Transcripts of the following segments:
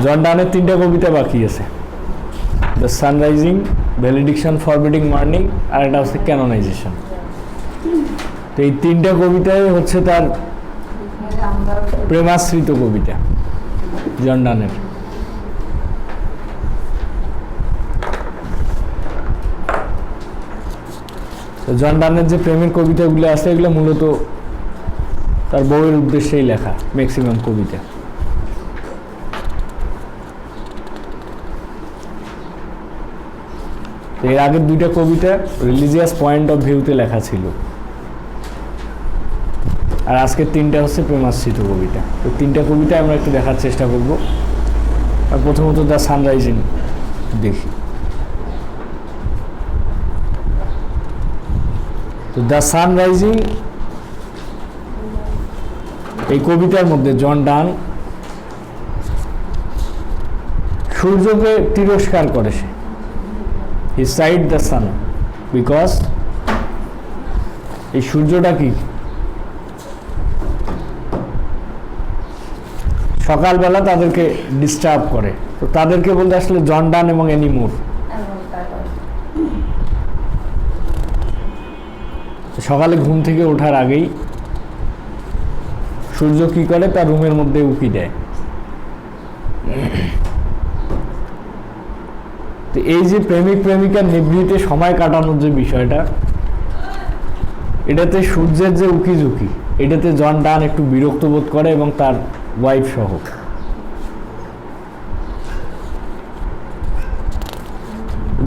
জন ডানের 3টা কবিতা বাকি আছে, দ্য সানরাইজিং, ভ্যালিডিকশন, ফরবিডিং মার্নিং, আর এটা হচ্ছে ক্যানোনাইজেশন। তো এই 3টা কবিতাই হচ্ছে তার প্রেমাশ্রিত কবিতা জন ডানের। জন ডানের যে প্রেমের কবিতাগুলো আছে এগুলো মূলত তার বউয়ের উদ্দেশ্যেই লেখা ম্যাক্সিমাম কবিতা। এর আগের 2টা কবিতা রিলিজিয়াস পয়েন্ট অফ ভিউতে লেখা ছিল, আর আজকের 3টা হচ্ছে প্রেমাশ্রিত কবিতা। তো 3টা কবিতা আমরা একটু দেখার চেষ্টা করব। আর প্রথমত দ্য সানরাইজিং দেখি। তো দ্য সানরাইজিং এই কবিতার মধ্যে জন ডান সূর্যকে তিরস্কার করে। সে হি সাইড দ্য সান বিকজ এই সূর্যটা কি সকালবেলা তাদেরকে ডিস্টার্ব করে। তো তাদেরকে বলতে আসলে জন ডান এবং এনি মুর। সকালে ঘুম থেকে ওঠার আগেই সূর্য কি করে, তার রুমের মধ্যে উকি দেয়। তো এই যে প্রেমিক প্রেমিকার নিভৃতে সময় কাটানোর যে বিষয়টা, এটাতে সূর্যের যে উকি ঝুঁকি, এটাতে জন ডান একটু বিরক্ত বোধ করে এবং তার ওয়াইফ সহ।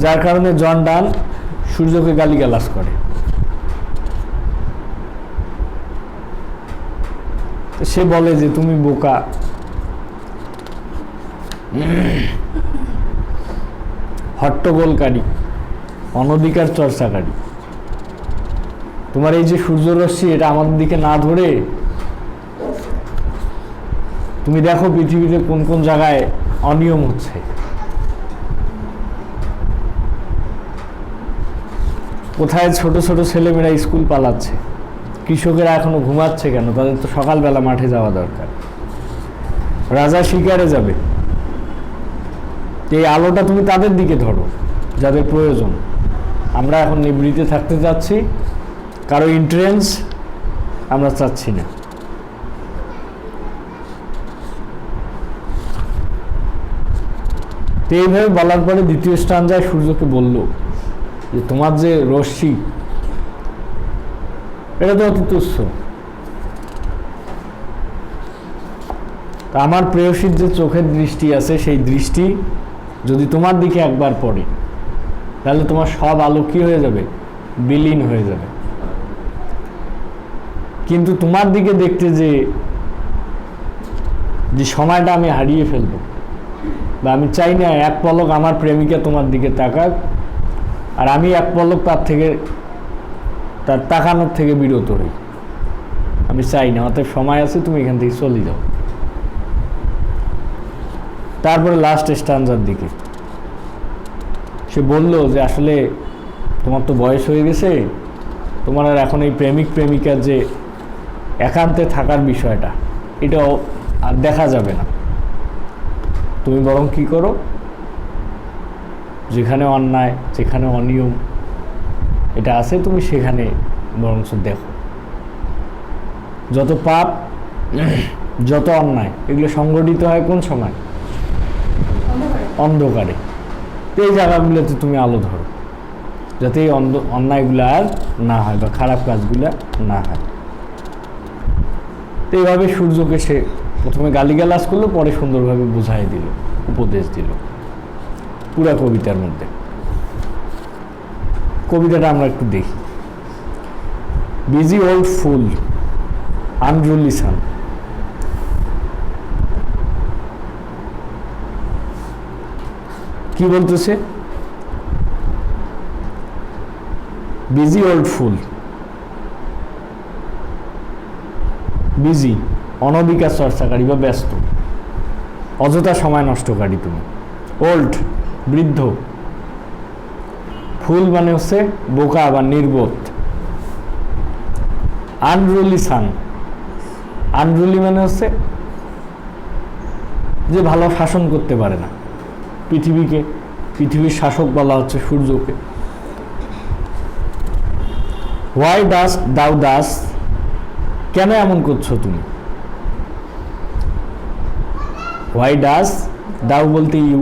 যার কারণে জন ডান সূর্যকে গালিগালাজ করে। সে বলে যে তুমি বোকা, হট্টগোলকারী, অনধিকার চর্চাকারী। তোমার এই যে সূর্যরশ্মি, এটা আমাদের দিকে না ধরে তুমি দেখো পৃথিবীতে কোন কোন জায়গায় অনিয়ম হচ্ছে। কোথায় ছোট ছোট ছেলেমেয়েরা স্কুল পালাচ্ছে, কৃষকেরা এখনো ঘুমাচ্ছে কেন? তাদের তো সকালবেলা মাঠে যাওয়া দরকার। রাজা শিকারে যাবে, এই আলোটা তুমি তাদের দিকে ধরো যাদের প্রয়োজন। আমরা এখন নিবৃত্তে থাকতে চাচ্ছি, কারো ইন্টারেন্স আমরা চাচ্ছি না। তো এইভাবে বলার পরে দ্বিতীয় স্ট্যাঞ্জায় সূর্যকে বলল যে তোমার যে রশ্মি, এটা তো অতি তুচ্ছ। আমার প্রেয়সীর যে চোখের দৃষ্টি আছে, সেই দৃষ্টি যদি তোমার দিকে একবার পড়ে, তাহলে তোমার সব আলো কি হয়ে যাবে? বিলীন হয়ে যাবে। কিন্তু তোমার দিকে দেখতে যে সময়টা আমি হারিয়ে ফেলব, বা আমি চাই না এক পলক আমার প্রেমিকা তোমার দিকে তাকাক, আর আমি এক পলক তার তাকানোর থেকে বিরত হই। আমি চাই না। অতএব সময় আছে, তুমি এখান থেকে চলে যাও। তারপরে লাস্ট স্ট্যাঞ্জার দিকে সে বলল যে আসলে তোমার তো বয়স হয়ে গেছে, তোমার আর এখন এই প্রেমিক প্রেমিকার যে একান্তে থাকার বিষয়টা, এটাও আর দেখা যাবে না। তুমি বরং কি করো, যেখানে অন্যায়, যেখানে অনিয়ম এটা আছে, তুমি সেখানে বরঞ্চ দেখো। যত পাপ, যত অন্যায়, এগুলো সংগঠিত হয় কোন সময়? অন্ধকারে। তো এই জায়গাগুলোতে তুমি আলো ধরো, যাতে এই অন্যায়গুলো আর না হয় বা খারাপ কাজগুলো না হয়। তো এইভাবে সূর্যকে সে প্রথমে গালিগালাজ করলো, পরে সুন্দরভাবে বুঝাই দিল, উপদেশ দিল পুরা কবিতার মধ্যে। কবিতাটা আমরা একটু দেখি। বিজি ওল্ড ফুল, আনরুলি সান। কি বলতেছে? বিজি ওল্ড ফুল, বিজি অনধিকার চর্চাকারী বা ব্যস্ত, অযথা সময় নষ্টকারী তুমি। ওল্ড বৃদ্ধ, ফুল মানে হচ্ছে বোকা বা নির্বোধ। আনরুলি সান, আনরুলি মানে হচ্ছে যে ভালো শাসন করতে পারে না পৃথিবীকে। পৃথিবীর শাসক বলা হচ্ছে সূর্যকে। হোয়াই ডাস দাউ দাস, কেন এমন করছো তুমি? হোয়াই ডাস দাউ বলতে you,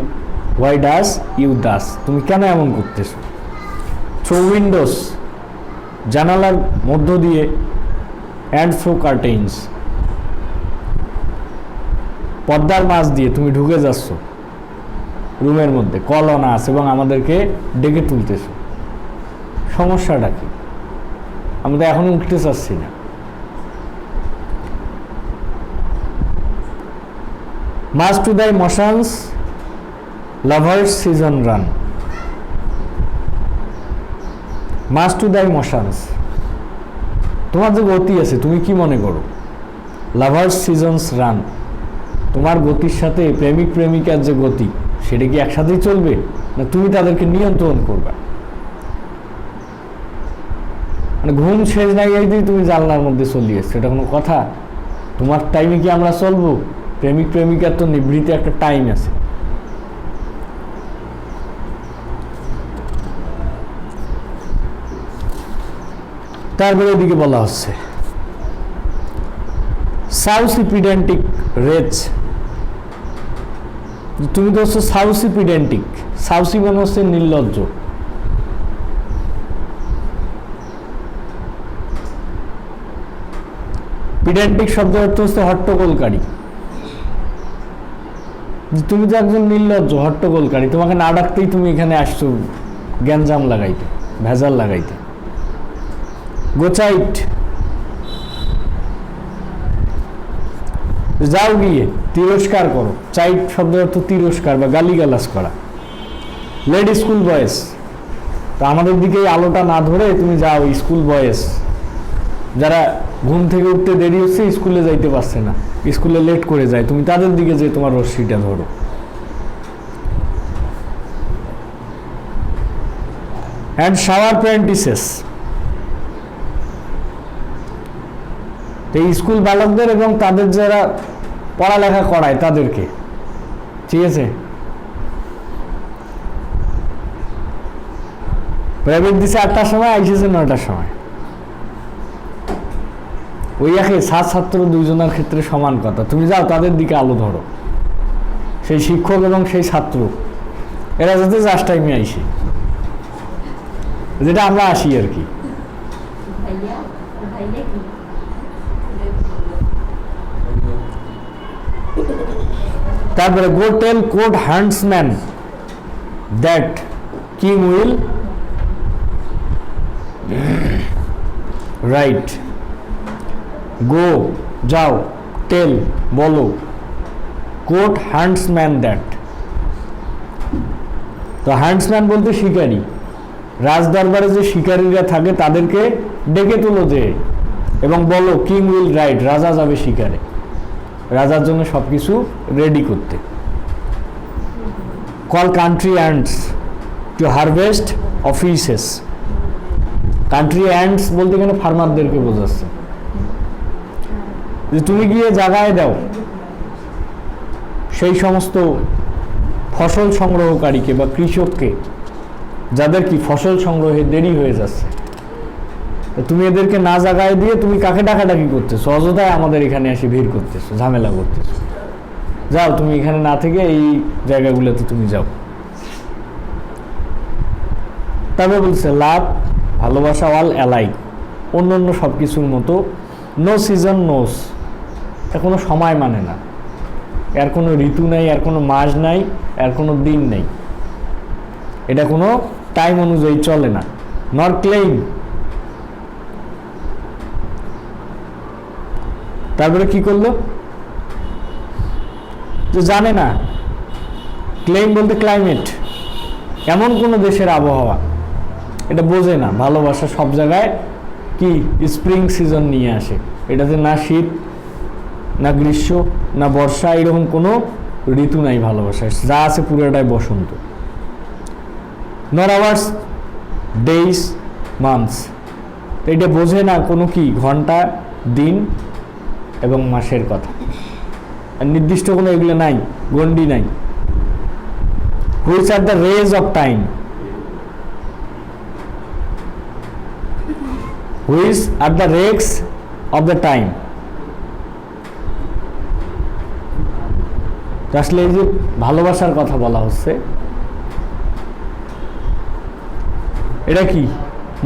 why does you thus, তুমি কেন এমন করতেছো? থ্রু উইন্ডোজ, জানালার মধ্য দিয়ে, অ্যান্ড থ্রু কার্টেইনস, পর্দার মাঝ দিয়ে তুমি ঢুকে যাচ্ছ রুমের মধ্যে, কল অন আস, এবং আমাদেরকে ডেকে তুলতেছো। সমস্যাটা কি? আমরা এখনো উঠতে চাচ্ছি না। মাস টু দাই মোশনস, লাভার্স সিজন রান। মাস টু দাই মোশনস, তোমার যে গতি আছে তুমি কি মনে করো? লাভার্স সিজনস রান, তোমার গতির সাথে প্রেমিক প্রেমিকার যে গতি সেটা কি একসাথেই চলবে, না তুমি তাদেরকে নিয়ন্ত্রণ করবে? মানে ঘুম শেষ না গিয়েই তুমি জানলার মধ্যে চলিয়েছো, এটা কোনো কথা? তোমার টাইমে কি আমরা চলবো? প্রেমিক প্রেমিকার তো নিভৃতে একটা টাইম আছে। তারপরে এদিকে বলা হচ্ছে সাউসি পিডেন্টিক রেচ, তুমি তো হচ্ছে সাউসি পিডেন্টিক। সাউসি মানে হচ্ছে নির্লজ্জ। পিডেন্টিক শব্দের অর্থ হচ্ছে হট্টগোলকারী। তুমি তো একজন নির্লজ্জ হট্টগোলকারী, তোমাকে না ডাকতেই তুমি এখানে আসছো গ্যাঞ্জাম লাগাইতে, ভেজাল লাগাইতে। গোচাইট, যাও গিয়ে তিরস্কার করো। চাইট শব্দের অর্থ তিরস্কার বা গালিগালাজ করা। লেড স্কুল বয়েস, তো আমাদের দিকে আলোটা না ধরে তুমি যাও স্কুল বয়েস, যারা ঘুম থেকে উঠতে দেরি হচ্ছে, স্কুলে যাইতে পারছে না, স্কুলে লেট করে যায়, তুমি তাদের দিকে যে তোমার রশ্মিটা ধরো। অ্যান্ড শাওয়ার প্রেন্টিসেস, এই স্কুল বালকদের এবং তাদের যারা পড়ালেখা করায় তাদেরকে, ঠিক আছে? প্রাইভেট দিছে 8টার সময়, আইসেছে 9টার সময়। ওই একই ছাত্র দুইজনের ক্ষেত্রে সমান কথা। তুমি যাও তাদের দিকে আলো ধরো, সেই শিক্ষক এবং সেই ছাত্র এরা যাতে জাস্ট টাইমে আইসে, যেটা আমরা আসি আর কি। তারপরে go tell code handsman that king will write. Go যাও, টেল বলো, কোড হ্যান্ডসম্যান দ্যাট, তো হ্যান্ডসম্যান বলতে শিকারী। রাজদরবারে যে শিকারীরা থাকে তাদেরকে ডেকে তুলো যে, এবং বলো কিং উইল রাইট, রাজা যাবে শিকারে, রাজার জন্য সবকিছু রেডি করতে। Call country ants to harvest offices. Country ants বলতে এখানে ফার্মারদেরকে বোঝাচ্ছে, যে তুমি গিয়ে জাগায় দাও সেই সমস্ত ফসল সংগ্রহকারীকে বা কৃষককে, যাদের কি ফসল সংগ্রহে দেরি হয়ে যাচ্ছে। তুমি এদেরকে না জাগায় দিয়ে তুমি কাকে ডাকাডাকি করতেছো, অযথায় আমাদের এখানে এসে ভিড় করতেছো, ঝামেলা করতেছো। যাও তুমি এখানে না থেকে এই জায়গাগুলোতে তুমি যাও। তবে বলছে লাভ, ভালোবাসা, অল অ্যালাইক, অন্য অন্য সব কিছুর মতো। নো সিজন নোস, এর কোনো সময় মানে না, এর কোনো ঋতু নাই, এর কোনো মাস নাই, এর কোনো দিন নেই, এটা কোনো টাইম অনুযায়ী চলে না। নর ক্লেইম, তারপরে কি করলো, যে জানে না। ক্লেইম বলতে ক্লাইমেট, এমন কোনো দেশের আবহাওয়া, এটা বোঝে না। ভালোবাসা সব জায়গায় কি স্প্রিং সিজন নিয়ে আসে, এটাতে না শীত, না গ্রীষ্ম, না বর্ষা, এরকম কোনো ঋতু নাই ভালোবাসায়, যা আছে পুরোটাই বসন্ত। নর আওয়ার্স, ডেইস, মান্থস, এটা বোঝে না কোনো কি ঘন্টা, দিন এবং মাসের কথা। আর নির্দিষ্ট কোনো এগুলো নাই, গন্ডি নাই। Which are the rags of time, which are the wrecks of the time. আসলে এই যে ভালোবাসার কথা বলা হচ্ছে, এটা কি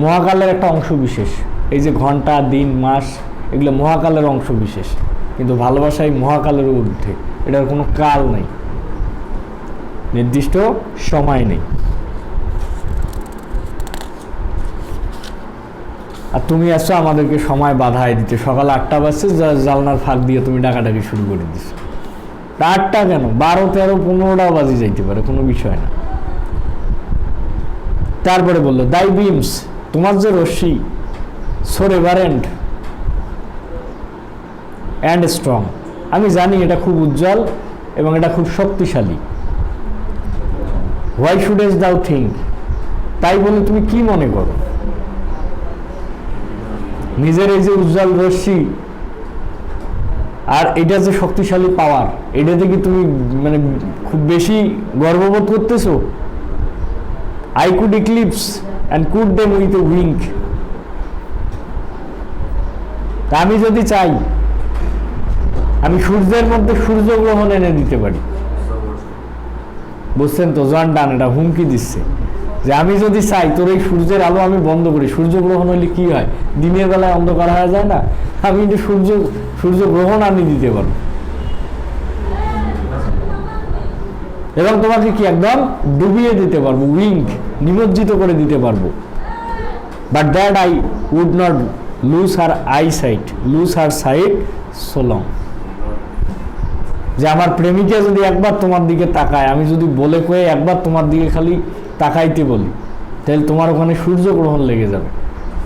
মহাকালের একটা অংশ বিশেষ। এই যে ঘন্টা, দিন, মাস, এগুলো মহাকালের অংশ বিশেষ, কিন্তু ভালোবাসাই মহাকালের ঊর্ধ্বে। এটার কোনো কাল নেই, নির্দিষ্ট সময় নেই। আর তুমি আসছো আমাদেরকে সময় বাধায় দিতে, সকাল 8টা বাজছে, জানলার ফাঁক দিয়ে তুমি ডাকাডাকি শুরু করে দিছো। 8টা কেন, 12, 13, 15টাও বাজে যাইতে পারে, কোনো বিষয় না। তারপরে বললো দাই বিমস, তোমার যে রশ্মি, সো রেভারেন্ট অ্যান্ড স্ট্রং, আমি জানি এটা খুব উজ্জ্বল এবং এটা খুব শক্তিশালী। হোয়াই শুডেস্ট দাউ থিঙ্ক, তাই বলে তুমি কি মনে করো? নিজের এই যে উজ্জ্বল রশ্মি আর এটা যে শক্তিশালী পাওয়ার, এটাতে কি তুমি মানে খুব বেশি গর্ববোধ করতেছো? I could eclipse and could them with a wink. আমি যদি চাই, আমি সূর্যের মধ্যে সূর্যগ্রহণ এনে দিতে পারি। বুঝছেন তো, জন ডান এটা হুমকি দিচ্ছে যে আমি যদি চাই তোর এই সূর্যের আলো আমি বন্ধ করি। সূর্যগ্রহণ হলে কি হয়, দিনের বেলায় অন্ধকার হয়ে যায় না? আমি কিন্তু সূর্যগ্রহণ আমি দিতে পারবো এবং তোমাকে কি একদম ডুবিয়ে দিতে পারবো, উইঙ্ক, নিমজ্জিত করে দিতে পারবো। But that I would not lose her sight so long. যে আমার প্রেমিকা যদি একবার তোমার দিকে তাকায়, আমি যদি বলে কয়ে একবার তোমার দিকে খালি তাকাইতে বলি, তাহলে তোমার ওখানে সূর্যগ্রহণ লেগে যাবে,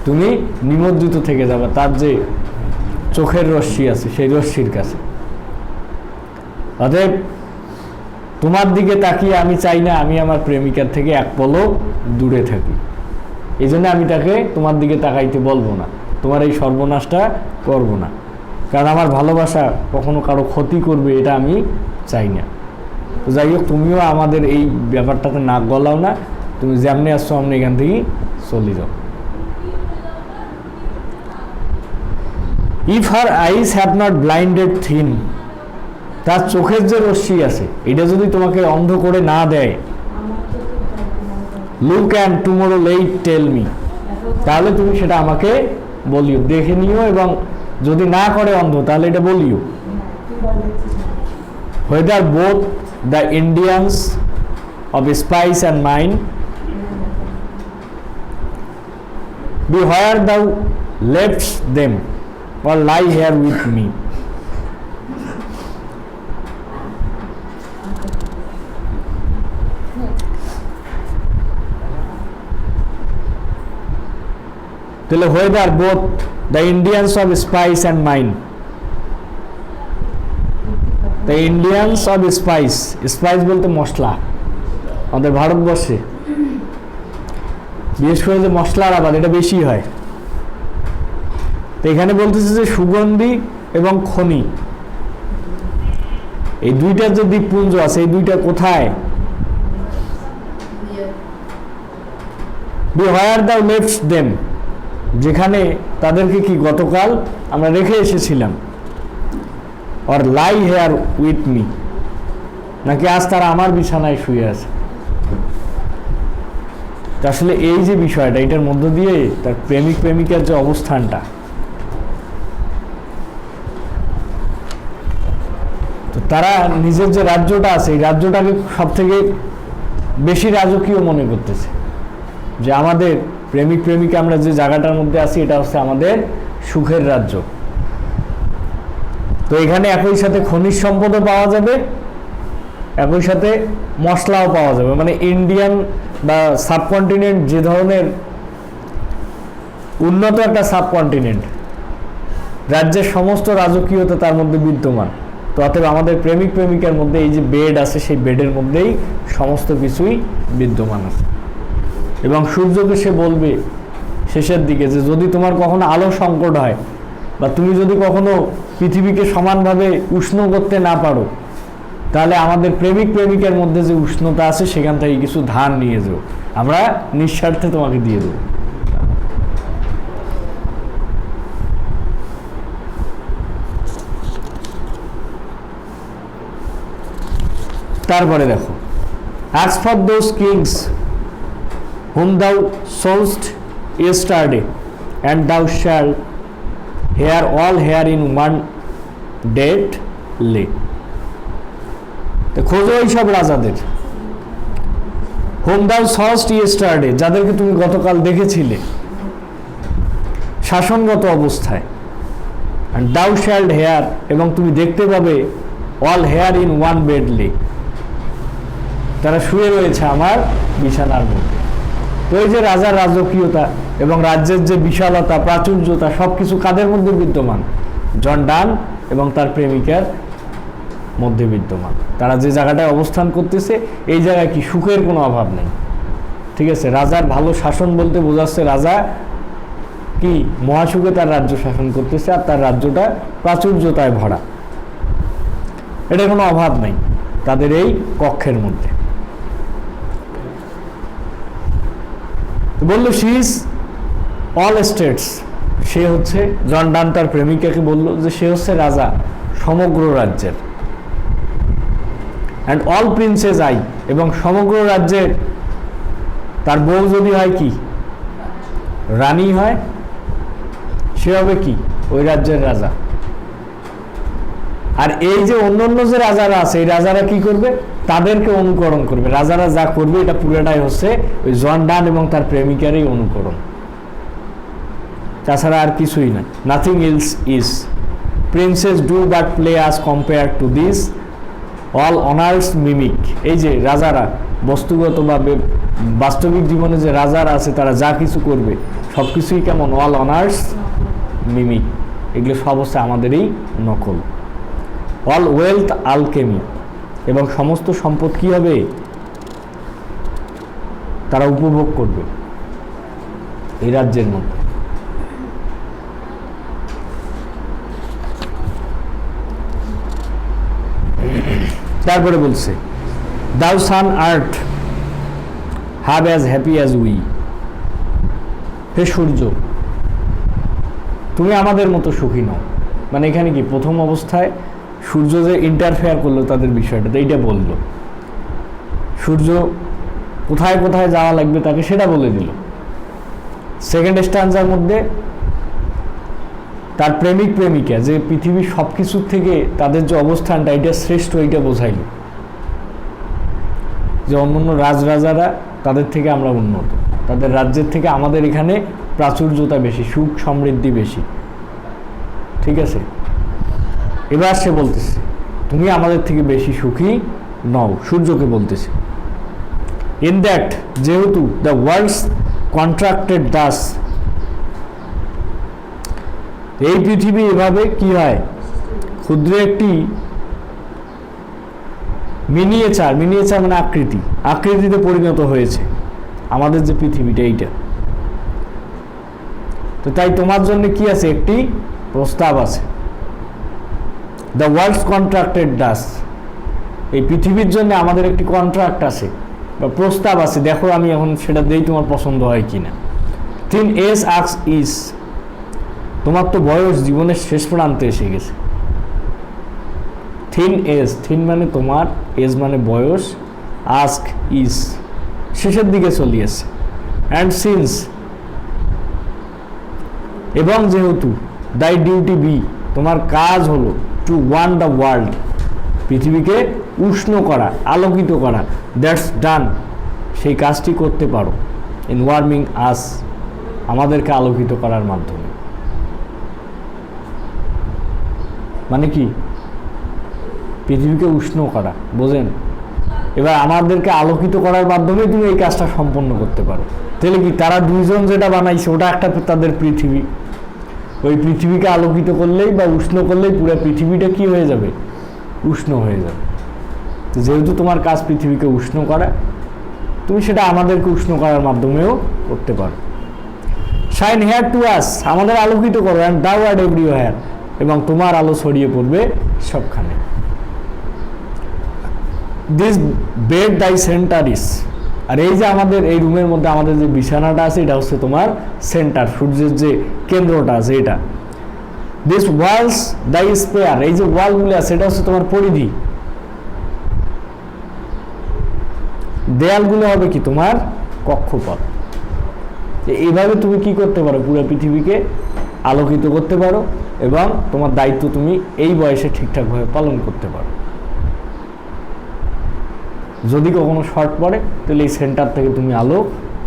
তুমি নিমজ্জিত থেকে যাবে তার যে চোখের রশ্মি আছে সেই রশ্মির কাছে। অতএব তোমার দিকে তাকিয়ে আমি চাই না আমি আমার প্রেমিকার থেকে এক পলক দূরে থাকি। এই জন্য আমি তাকে তোমার দিকে তাকাইতে বলবো না, তোমার এই সর্বনাশটা করব না, কারণ আমার ভালোবাসা কখনো কারো ক্ষতি করবে এটা আমি চাই না। তো যাই হোক, তুমিও আমাদের এই ব্যাপারটাতে নাক গলাও না, তুমি যেমনি আসছো আমি এখান থেকেই চলে যাও। If her eyes have not blinded thine, তার চোখের যে রশ্মি আছে এটা যদি তোমাকে অন্ধ করে না দেয়, look and tomorrow late tell me, তাহলে তুমি সেটা আমাকে বলিও, দেখে নিও, এবং যদি না করে অন্ধ তাহলে এটা বলিও। whether both the Indians of spice and mine be where thou leftst them or lie here with me. তাহলে whether both the Indians of spice and mine, the Indians of spice, spice বলতে মশলা, আমাদের ভারতবর্ষে বিশেষ করে যে মশলার আবাদ এটা বেশি হয়। তো এখানে বলতেছে যে সুগন্ধি এবং খনি, এই দুইটার যে দ্বীপপুঞ্জ আছে এই দুইটা কোথায়? be where thou leftst them, যেখানে তাদেরকে কি গতকাল আমরা রেখে এসেছিলাম। or lie here with me, নাকি আজ তারা আমার বিছানায় শুয়ে আছে। আসলে এই যে বিষয়টা, এটার মধ্য দিয়ে তার প্রেমিক প্রেমিকার যে অবস্থানটা, তো তারা নিজের যে রাজ্যটা আছে এই রাজ্যটাকে সব থেকে বেশি রাজকীয় মনে করতেছে, যে আমাদের প্রেমিক প্রেমিকা আমরা যে জায়গাটার মধ্যে আছি এটা হচ্ছে আমাদের সুখের রাজ্য। তো এখানে একই সাথে খনিজ সম্পদও পাওয়া যাবে, একই সাথে মশলাও পাওয়া যাবে। মানে ইন্ডিয়ান বা সাবকন্টিনেন্ট যে ধরনের উন্নত একটা সাবকন্টিনেন্ট, রাজ্যের সমস্ত রাজকীয়তা তার মধ্যে বিদ্যমান। তো অতএব আমাদের প্রেমিক প্রেমিকার মধ্যে এই যে বেড আছে সেই বেডের মধ্যেই সমস্ত কিছুই বিদ্যমান আছে। এবং সূর্যকে সে বলবে শেষের দিকে যে যদি তোমার কখনো আলো সংকট হয় বা তুমি যদি কখনো পৃথিবীকে সমানভাবে উষ্ণ করতে না পারো, তাহলে আমাদের প্রেমিক প্রেমিকার মধ্যে যে উষ্ণতা আছে সেখান থেকে কিছু ধার নিয়ে যাও, আমরা নিঃস্বার্থে তোমাকে দিয়ে দেবো। তারপরে দেখো, ask for those kings whom thou sawest yesterday, and thou shalt hear all here in one dead lay. তো খোঁজো এইসব রাজাদের, whom thou sawest yesterday, যাদেরকে তুমি গতকাল দেখেছিলে শাসনগত অবস্থায়, and thou shalt hear, এবং তুমি দেখতে পাবে all here in one bed lay, তারা শুয়ে রয়েছে আমার বিছানার মধ্যে। তো এই যে রাজার রাজকীয়তা এবং রাজ্যের যে বিশালতা প্রাচুর্যতা সবকিছু কাদের মধ্যে বিদ্যমান? জন ডান এবং তার প্রেমিকার মধ্যে বিদ্যমান। তারা যে জায়গাটায় অবস্থান করতেছে এই জায়গায় কি সুখের কোনো অভাব নেই, ঠিক আছে। রাজার ভালো শাসন বলতে বোঝাচ্ছে রাজা কি মহাসুখে তার রাজ্য শাসন করতেছে, আর তার রাজ্যটা প্রাচুর্যতায় ভরা, এটা কোনো অভাব নেই তাদের এই কক্ষের মধ্যে। বললো শি ইজ অল স্টেটস, সে হচ্ছে জন ডান তার প্রেমিকাকে বলল যে সে হচ্ছে রাজা সমগ্র রাজ্যের, অ্যান্ড অল প্রিন্সেস আই, এবং সমগ্র রাজ্যের তার বউ যদি হয় কি রানী হয়, সে হবে কি ওই রাজ্যের রাজা। আর এই যে অন্য অন্য যে রাজারা আছে এই রাজারা কি করবে? তাদেরকে অনুকরণ করবে। রাজারা যা করবে এটা পুরোটাই হচ্ছে ওই জন ডান এবং তার প্রেমিকারই অনুকরণ, তাছাড়া আর কিছুই না। Nothing else is. Princess do but play us compare to this all honours mimic. এই যে রাজারা বস্তুগত বা বাস্তবিক জীবনে যে রাজারা আছে তারা যা কিছু করবে সব কিছুই কেমন? All honours mimic. এগুলো সব হচ্ছে আমাদেরই নকল। অল ওয়েলথ আলকেমি, এবং সমস্ত সম্পদ কি হবে? তারা উপভোগ করবে এই রাজ্যের মধ্যে। তারপরে বলছে thou sun art half as happy as we. হে সূর্য, তুমি আমাদের মতো সুখী নও। মানে এখানে কি প্রথম অবস্থায় সূর্য যে ইন্টারফেয়ার করলো তাদের বিষয়টাতে, এইটা বললো সূর্য কোথায় কোথায় যাওয়া লাগবে তাকে সেটা বলে দিল। সেকেন্ড স্ট্যান্জার মধ্যে তার প্রেমিক প্রেমিকা যে পৃথিবীর সব কিছুর থেকে তাদের যে অবস্থানটা এটা শ্রেষ্ঠ এইটা বোঝাইল, যে অন্যান্য রাজরাজারা তাদের থেকে আমরা উন্নত, তাদের রাজ্যের থেকে আমাদের এখানে প্রাচুর্যতা বেশি, সুখ সমৃদ্ধি বেশি, ঠিক আছে। এবার সে বলতেছে তুমি আমাদের থেকে বেশি সুখী নও, সূর্যকে বলতেছে। ইন দ্যাট, যেহেতু দ্য ওয়ার্ল্ডস কন্ট্রাক্টেড দাস, এই পৃথিবী এভাবে কি হয় ক্ষুদ্র একটি মিনিয়েচার, মিনিয়েচার মানে আকৃতি, আকৃতিতে পরিণত হয়েছে আমাদের যে পৃথিবীটা এইটা। তো তাই তোমার জন্য কি আছে? একটি প্রস্তাব আছে। দ্য ওয়ার্ল্ডস কন্ট্রাক্টেড ডাস, এই পৃথিবীর জন্য আমাদের একটি কন্ট্রাক্ট আছে বা প্রস্তাব আছে, দেখো আমি এখন সেটা দেই তোমার পছন্দ হয় কিনা। থিন এস আক্স ইজ, তোমার তো বয়স জীবনের শেষ প্রান্তে এসে গেছে। থিন এজ, থিন মানে তোমার, এজ মানে বয়স, আস্ক ইজ শেষের দিকে চলিয়েছে। অ্যান্ড সিন্স, এবং যেহেতু দাই ডিউটি বি, তোমার কাজ হলো টু ওয়ার্ন দ্য ওয়ার্ল্ড, পৃথিবীকে উষ্ণ করা, আলোকিত করা, দ্যাটস ডান, সেই কাজটি করতে পারো ইন ওয়ার্মিং আস, আমাদেরকে আলোকিত করার মাধ্যমে। মানে কি? পৃথিবীকে উষ্ণ করা, বোঝেন? এবার আমাদেরকে আলোকিত করার মাধ্যমে তুমি এই কাজটা সম্পন্ন করতে পারো। তাহলে কি তারা দুইজন যেটা বানাইছে ওটা একটা তাদের পৃথিবী, ওই পৃথিবীকে আলোকিত করলেই বা উষ্ণ করলেই পুরো পৃথিবীটা কি হয়ে যাবে? উষ্ণ হয়ে যাবে। তো যেহেতু তোমার কাজ পৃথিবীকে উষ্ণ করা, তুমি সেটা আমাদেরকে উষ্ণ করার মাধ্যমেও করতে পারো। শাইন হেয়ার টু আস, আমাদের আলোকিত করো, অ্যান্ড দাও আর এভরিওয়্যার, এবং তোমার আলো ছড়িয়ে পড়বে সবখানে। দিস বেড দাই সেন্টার ইস, আর এই যে আমাদের এই রুমের মধ্যে আমাদের যে বিছানাটা আছে এটা হচ্ছে তোমার সেন্টার, সূর্যের যে কেন্দ্রটা আছে এটা। দিস ওয়ালস দাই স্পেয়ার, এই যে ওয়ালগুলো আছে এটা হচ্ছে তোমার পরিধি, দেয়ালগুলো হবে কি তোমার কক্ষপথ। এইভাবে তুমি কি করতে পারো, পুরো পৃথিবীকে আলোকিত করতে পারো এবং তোমার দায়িত্ব তুমি এই বয়সে ঠিকঠাকভাবে পালন করতে পারো। যদি কখনো শর্ট পড়ে তাহলে এই সেন্টার থেকে তুমি আলো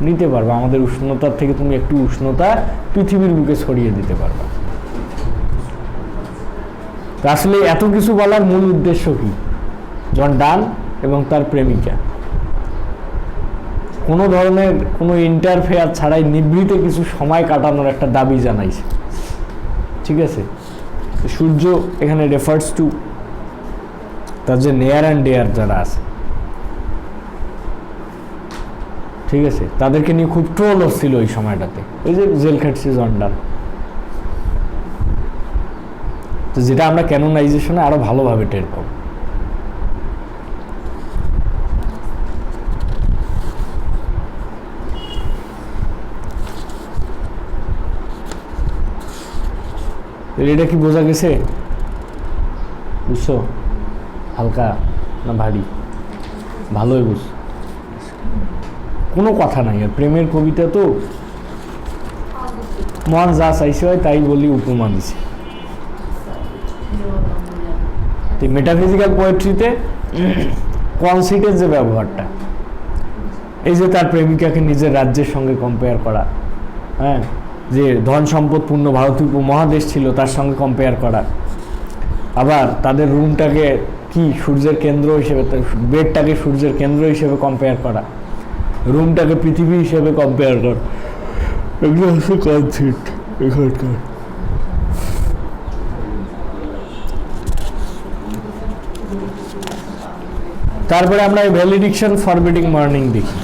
নিতে পারবে, আমাদের উষ্ণতার থেকে তুমি একটু উষ্ণতা পৃথিবীর বুকে ছড়িয়ে দিতে পারবে। আসলে এত কিছু বলার মূল উদ্দেশ্য কি? জন ডান এবং তার প্রেমিকা কোনো ধরনের কোনো ইন্টারফেয়ার ছাড়াই নিভৃতে কিছু সময় কাটানোর একটা দাবি জানাইছে, ঠিক আছে। সূর্য এখানে রেফার্স টু তার যে নেয়ার অ্যান্ড ডেয়ার যারা আছে, ঠিক আছে, তাদেরকে নিয়ে খুব ট্রোল হচ্ছিল ওই সময়টাতে, ওই যে জেল খাটছে জন ডান। তো যেটা আমরা ক্যানোনাইজেশনে আরো ভালোভাবে টের পাবো। এটা কি বোঝা গেছে? বুঝছো? হালকা না ভারী? ভালোই বুঝ, কোনো কথা নাই। আর প্রেমের কবিতা তো মন যা চাইছে হয় তাই বলি উপমা দিছে। মেটাফিজিক্যাল পোয়েট্রিতে কনসিটের যে ব্যবহারটা, এই যে তার প্রেমিকাকে নিজের রাজ্যের সঙ্গে কম্পেয়ার করা, হ্যাঁ, যে ধন সম্পদপূর্ণ ভারতীয় উপমহাদেশ ছিল তার সঙ্গে কম্পেয়ার করা, আবার তাদের রুমটাকে কি সূর্যের কেন্দ্র হিসেবে, বেডটাকে সূর্যের কেন্দ্র হিসেবে কম্পেয়ার করা, রুমটাকে পৃথিবী হিসেবে কম্পেয়ার করা, এগুলো হচ্ছে কনসেপ্ট এখানকার। তারপরে আমরা এই ভ্যালিডিকশন ফরবিডিং মর্নিং দেখি।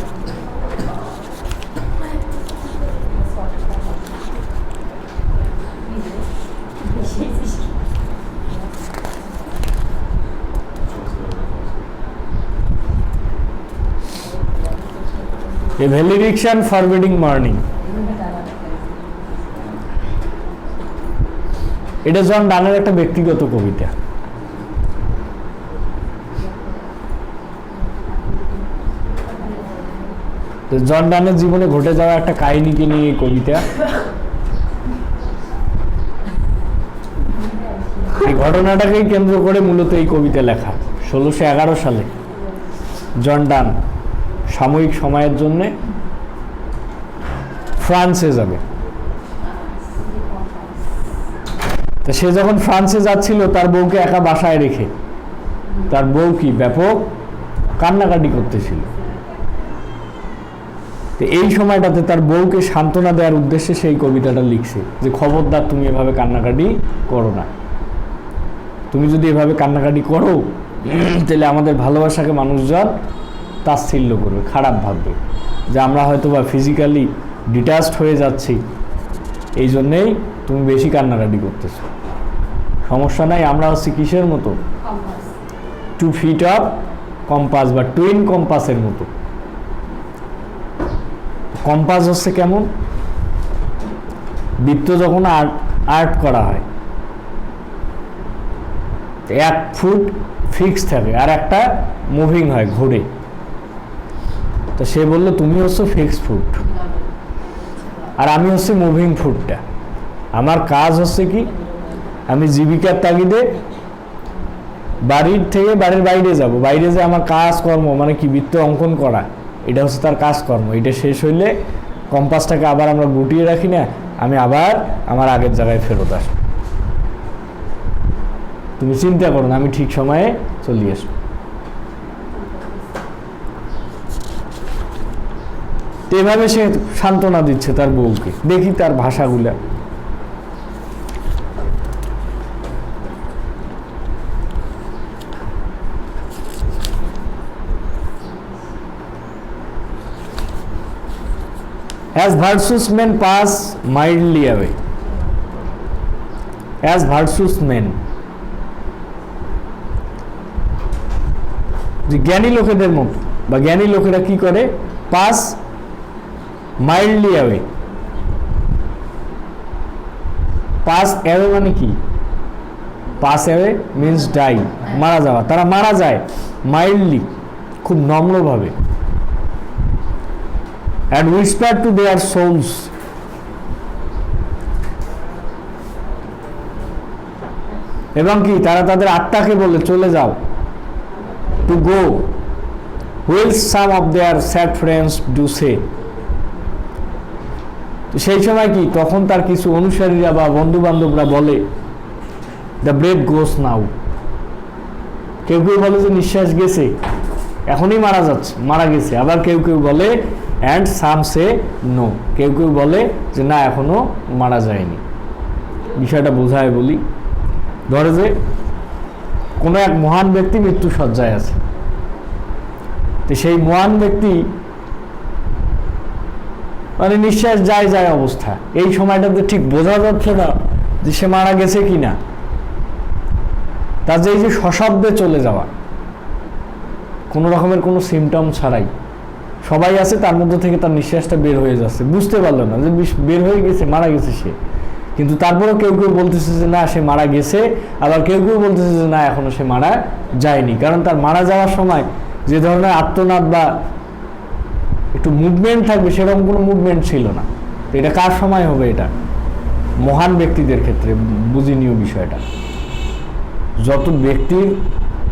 A valediction forbidding morning, এটা জন ডানের একটা ব্যক্তিগত কবিতা। তো জন ডানের জীবনে ঘটে যাওয়া একটা কাহিনীকে নিয়ে এই কবিতা। এই ঘটনাটাকেই কেন্দ্র করে মূলত এই কবিতা লেখা। 1611 সালে জন ডান সাময়িক সময়ের জন্য ফ্রান্সে যাবে। তো সে যখন ফ্রান্সে যাচ্ছিল তার বউকে একা বাসায় রেখে, তার বউ কি ব্যাপক কান্নাকাটি করতেছিল। তো এই সময়টাতে তার বউকে সান্ত্বনা দেওয়ার উদ্দেশ্যে সেই কবিতাটা লিখছে যে খবরদার তুমি এভাবে কান্নাকাটি করো না, তুমি যদি এভাবে কান্নাকাটি করো তাহলে আমাদের ভালোবাসাকে মানুষজন তাচ্ছিল্য করবে, খারাপ ভাববে যে আমরা হয়তো বা ফিজিক্যালি ডিটাচড হয়ে যাচ্ছি, এই জন্যেই তুমি বেশি কান্নাকাটি করতেছো। সমস্যা নাই, আমরা হচ্ছে কিসের মতো, 2 feet অফ কম্পাস বা টুইন কম্পাসের মতো। কম্পাস হচ্ছে কেমন, বৃত্ত যখন আর্ট করা হয় 1 ফুট ফিক্স থাকে আর একটা মুভিং হয়, ঘোরে। তো সে বললো তুমি হচ্ছে ফিক্স ফুট আর আমি হচ্ছে মুভিং ফুটটা। আমার কাজ হচ্ছে কি, আমি জীবিকার তাগিদে বাড়ির থেকে বাড়ির বাইরে যাব, বাইরে যে আমার কাজকর্ম মানে কি বৃত্ত অঙ্কন করা, এটা হচ্ছে তার কাজকর্ম। এটা শেষ হইলে কম্পাসটাকে আবার আমরা গুটিয়ে রাখি না, আমি আবার আমার আগের জায়গায় ফেরত আসবো। তুমি চিন্তা করো না, আমি ঠিক সময়ে চলে আসবো। এভাবে সে সান্ত্বনা দিচ্ছে তার বউকে। দেখি তার ভাষাগুলা। As virtuous men pass mildly away. As virtuous men. যে জ্ঞানী লোকেদের মতো বা জ্ঞানী লোকেরা কি করে, pass mildly away. Pass away মানে কি? পাস অ্যাওয়ে মিনস ডাই, মারা যাওয়া। তারা মারা যায় মাইল্ডলি, খুব নম্রভাবে। and whisper to their souls, এবং কি তারা তাদের আত্মাকে বলে চলে যাও, to go whilst some of their sad friends do say। সেই সময় কি তখন তার কিছু অনুসারীরা বা বন্ধু বান্ধবরা বলে the breath goes now। কেউ কেউ বলে যে নিঃশ্বাস গেছে, এখনই মারা যাচ্ছে, মারা গেছে। আবার কেউ কেউ বলে and some say no, কেউ কেউ বলে যে না এখনো মারা যায়নি। বিষয়টা বোঝায় বলি, ধরো যে কোনো এক মহান ব্যক্তি মৃত্যু শয্যায় আছে, তো সেই মহান ব্যক্তি মানে নিঃশ্বাস যায় যায় অবস্থা, এই সময়টাতে ঠিক বোঝা যাচ্ছে না যে সে মারা গেছে কিনা। তার যে এই যে সশব্দে চলে যাওয়া, কোনো রকমের কোনো সিমটম ছাড়াই, সবাই আছে তার মধ্যে থেকে তার নিঃশ্বাসটা বের হয়ে যাচ্ছে, বুঝতে পারলো না যে বের হয়ে গেছে, মারা গেছে সে। কিন্তু তারপরেও কেউ কেউ বলতেছে যে না সে মারা গেছে, আবার কেউ কেউ বলতেছে যে না এখনো সে মারা যায়নি। কারণ তার মারা যাওয়ার সময় যে ধরনের আর্তনাদ বা একটু মুভমেন্ট থাকবে সেরকম কোনো মুভমেন্ট ছিল না। তো এটা কার সময় হবে? এটা মহান ব্যক্তিদের ক্ষেত্রে বুঝিনীয় বিষয়টা। যত ব্যক্তির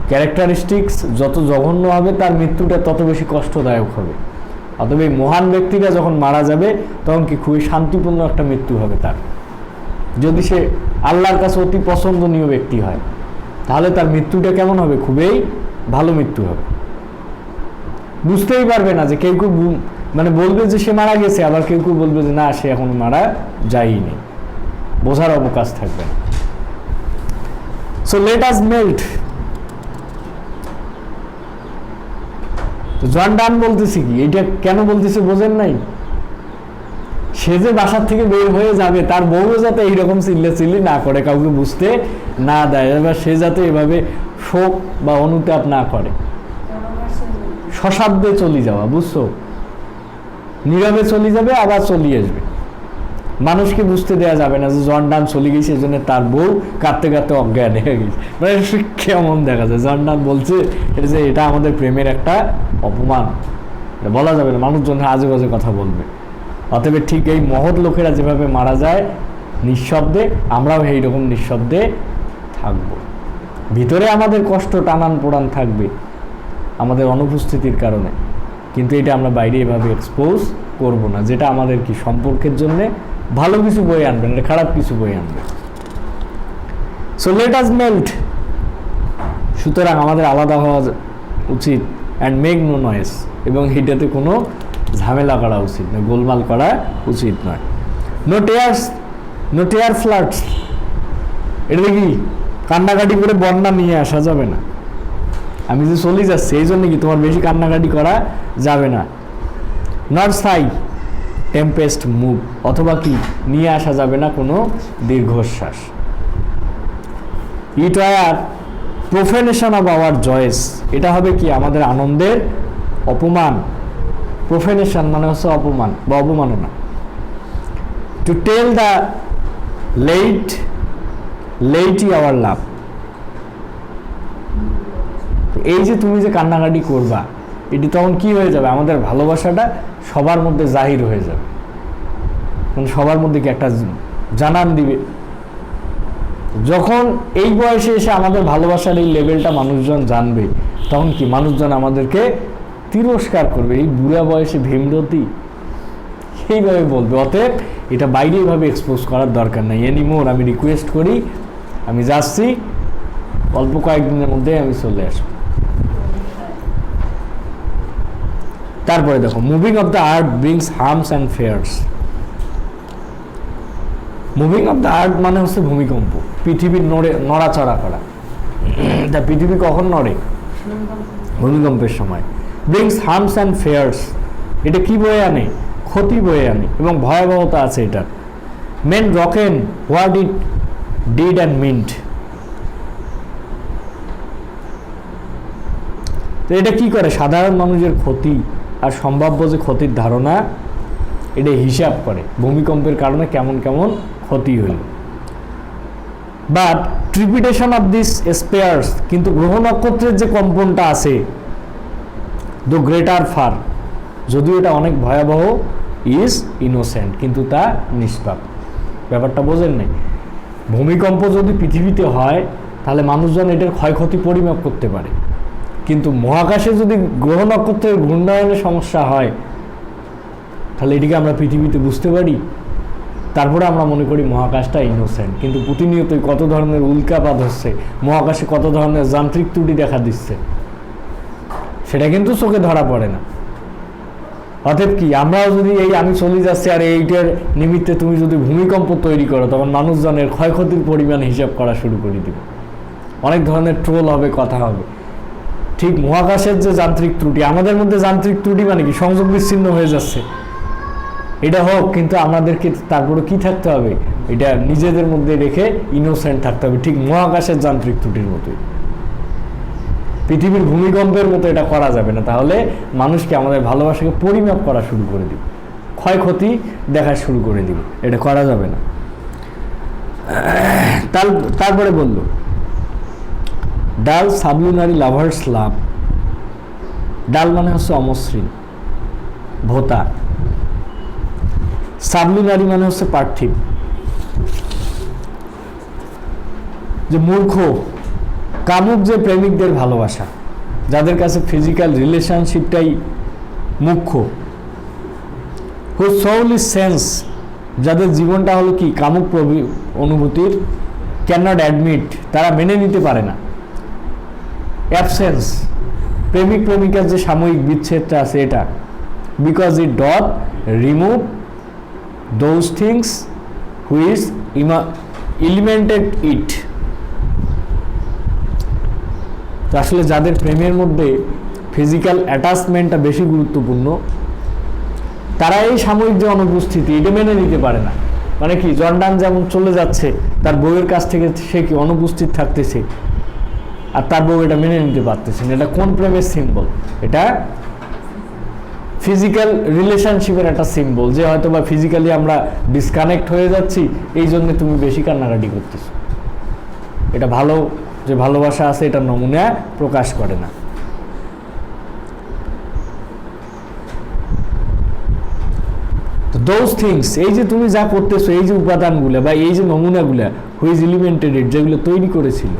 ক্যারেক্টারিস্টিক্স যত জঘন্য হবে, তার মৃত্যুটা তত বেশি কষ্টদায়ক হবে। অতএব এই মহান ব্যক্তিরা যখন মারা যাবে তখন কি খুবই শান্তিপূর্ণ একটা মৃত্যু হবে তার। যদি সে আল্লাহর কাছে অতি পছন্দনীয় ব্যক্তি হয়, তাহলে তার মৃত্যুটা কেমন হবে? খুবই ভালো মৃত্যু হবে। বুঝতেই পারবে না যে কেউ কেউ মানে বলবে যে সে মারা গেছে, আবার কেউ কেউ বলবে যে না সে এখনো মারা যায়নি, বোঝার অবকাশ থাকবে না। So let us melt. John Donne বলতেছি কি, এটা কেন বলতেছে বোঝেন নাই? সে যে বাসার থেকে বের হয়ে যাবে, তার বউ যাতে এইরকম চিল্লাচিল্লি না করে, কাউকে বুঝতে না দেয়, এবার সে যাতে এভাবে শোক বা অনুতাপ না করে। সশব্দে চলে যাওয়া, বুঝছো? নীরবে চলে যাবে, আবার চলে আসবে। মানুষকে বুঝতে দেওয়া যাবে না যে জন ডান চলে গেছে, এই জন্য তার বউ কাঁদতে কাঁদতে অজ্ঞান হয়ে গেছে। মানে কেমন দেখা যায়? জন ডান বলছে যে এটা আমাদের প্রেমের একটা অপমান, এটা বলা যাবে না, মানুষজন আজে বাজে কথা বলবে। অতএব ঠিক এই মহৎ লোকেরা যেভাবে মারা যায় নিঃশব্দে, আমরাও এইরকম নিঃশব্দে থাকবো। ভিতরে আমাদের কষ্ট টানান পোড়ান থাকবে আমাদের অনুপস্থিতির কারণে, কিন্তু এটা আমরা বাইরে এভাবে এক্সপোজ করব না, যেটা আমাদের কি সম্পর্কের জন্যে ভালো কিছু বয়ে আনবে না, খারাপ কিছু বয়ে আনবে। So let us melt. সুতরাং আমাদের আলাদা হওয়া উচিত, অ্যান্ড মেক নো নয়েজ, এবং এটাতে কোনো ঝামেলা করা উচিত নয়, গোলমাল করা উচিত নয়। No tears, no tear floods. এটা কি কান্নাকাটি করে বন্যা নিয়ে আসা যাবে না। আমি যে চলে যাচ্ছি এই জন্য কি তোমার বেশি কান্নাকাটি করা যাবে না। নট সাই টেম্পেস্ট মুভ, অথবা কি নিয়ে আসা যাবে না কোনো দীর্ঘশ্বাস। It were প্রোফেনেশন of our Joyce, এটা হবে কি আমাদের আনন্দের অপমান। প্রোফেনেশন মানে হচ্ছে অপমান বা অবমাননা। To tell the laity our love, এই যে তুমি যে কান্নাকাটি করবা, এটি তখন কি হয়ে যাবে? আমাদের ভালোবাসাটা সবার মধ্যে জাহির হয়ে যাবে, মানে সবার মধ্যে কি একটা জানান দিবে। যখন এই বয়সে এসে আমাদের ভালোবাসার এই লেভেলটা মানুষজন জানবে, তখন কি মানুষজন আমাদেরকে তিরস্কার করবে, এই বুড়া বয়সে ভীমরতি, সেইভাবে বলবে। অতএব এটা বাইরে এভাবে এক্সপোজ করার দরকার নাই এনিমোর। আমি রিকোয়েস্ট করি, আমি যাচ্ছি, অল্প কয়েকদিনের মধ্যে আমি চলে আসবো। তারপরে দেখো, moving of the earth brings harms and fears. Moving of the earth মানে হচ্ছে ভূমিকম্প, পৃথিবীর নড়াচড়া করা। তা পৃথিবী কখন নড়ে? ভূমিকম্পের সময়। ব্রিংস হার্মস অ্যান্ড ফেয়ার্স, এটা কি বয়ে আনে? ক্ষতি বয়ে আনে এবং ভয়াবহতা আছে এটার। Men reckon what it did and meant. তো এটা কি করে, সাধারণ মানুষের ক্ষতি আর সম্ভাব্য যে ক্ষতির ধারণা এটা হিসাব করে, ভূমিকম্পের কারণে কেমন কেমন ক্ষতি হইল। বাট ট্রিপিটেশন অফ দিস স্পেয়ার্স, কিন্তু গ্রহ নক্ষত্রের যে কম্পনটা আছে, দ্য গ্রেটার ফার, যদিও এটা অনেক ভয়াবহ, ইজ ইনোসেন্ট, কিন্তু তা নিষ্পাপ। ব্যাপারটা বোঝেন নাই? ভূমিকম্প যদি পৃথিবীতে হয় তাহলে মানুষজন এটার ক্ষয়ক্ষতি পরিমাপ করতে পারে, কিন্তু মহাকাশে যদি গ্রহ নক্ষত্রের ঘূর্ণায়নের সমস্যা হয় তাহলে এটিকে আমরা পৃথিবীতে বুঝতে পারি। তারপরে আমরা মনে করি মহাকাশটা ইনোসেন্ট, কিন্তু প্রতিনিয়তই কত ধরনের উল্কাপাত হচ্ছে, মহাকাশে কত ধরনের যান্ত্রিক ত্রুটি দেখা দিচ্ছে, সেটা কিন্তু চোখে ধরা পড়ে না। অতএব কি আমরাও যদি আমি চলে যাচ্ছি আর এইটার নিমিত্তে তুমি যদি ভূমিকম্প তৈরি করো, তখন মানুষজনের ক্ষয়ক্ষতির পরিমাণ হিসাব করা শুরু করে দিবে, অনেক ধরনের ট্রোল হবে, কথা হবে। ঠিক মহাকাশের যে যান্ত্রিক ত্রুটি, আমাদের মধ্যে যান্ত্রিক ত্রুটি মানে কি, সংযোগ বিচ্ছিন্ন হয়ে যাচ্ছে, এটা হোক, কিন্তু আমাদেরকে তারপরে কি থাকতে হবে, এটা নিজেদের মধ্যে রেখে ইনোসেন্ট থাকতে হবে, ঠিক মহাকাশের যান্ত্রিক ত্রুটির মতোই। পৃথিবীর ভূমিকম্পের মতো এটা করা যাবে না, তাহলে মানুষকে আমাদের ভালোবাসাকে পরিমাপ করা শুরু করে দিবে, ক্ষয়ক্ষতি দেখা শুরু করে দিবে, এটা করা যাবে না। তারপরে বলল ডাল সাবলুনারি লাভার্স লাভ। ডাল মানে হচ্ছে অমসৃণ, ভোতা। সাবলুনারি মানে হচ্ছে পার্থিব, যে মূর্খ কামুক যে প্রেমিকদের ভালোবাসা, যাদের কাছে ফিজিক্যাল রিলেশনশিপটাই মুখ্য। হু সোল ইজ সেন্স, যাদের জীবনটা হলো কি কামুক অনুভূতির, ক্যান নট অ্যাডমিট, তারা মেনে নিতে পারে না অ্যাবসেন্স, প্রেমিক প্রেমিকার যে সাময়িক বিচ্ছেদটা আছে এটা, because it doth remove those things which elemented it. তো আসলে যাদের প্রেমের মধ্যে ফিজিক্যাল অ্যাটাচমেন্টটা বেশি গুরুত্বপূর্ণ, তারা এই সাময়িক যে অনুপস্থিতি এটা মেনে নিতে পারে না। মানে কি, জর্ডান যেমন চলে যাচ্ছে, তার বউয়ের কাছ থেকে সে কি অনুপস্থিত থাকতেছে, আর তার বউ এটা মেনে নিতে পারতেছে না। এটা কোন প্রেমের সিম্বল? এটা ফিজিক্যাল রিলেশনশিপের একটা সিম্বল, যে হয়তো বা ফিজিক্যালি আমরা ডিসকানেক্ট হয়ে যাচ্ছি, এই জন্য তুমি বেশি কান্নাকাটি করতেছো। এটা ভালো যে ভালোবাসা আছে এটা নমুনা প্রকাশ করে না। তো দোজ থিংস, এই যে তুমি যা করতেছো, এই যে উপাদানগুলো বা এই যে নমুনাগুলা, হুইজ এলিমেন্টেড, যেগুলো তৈরি করেছিল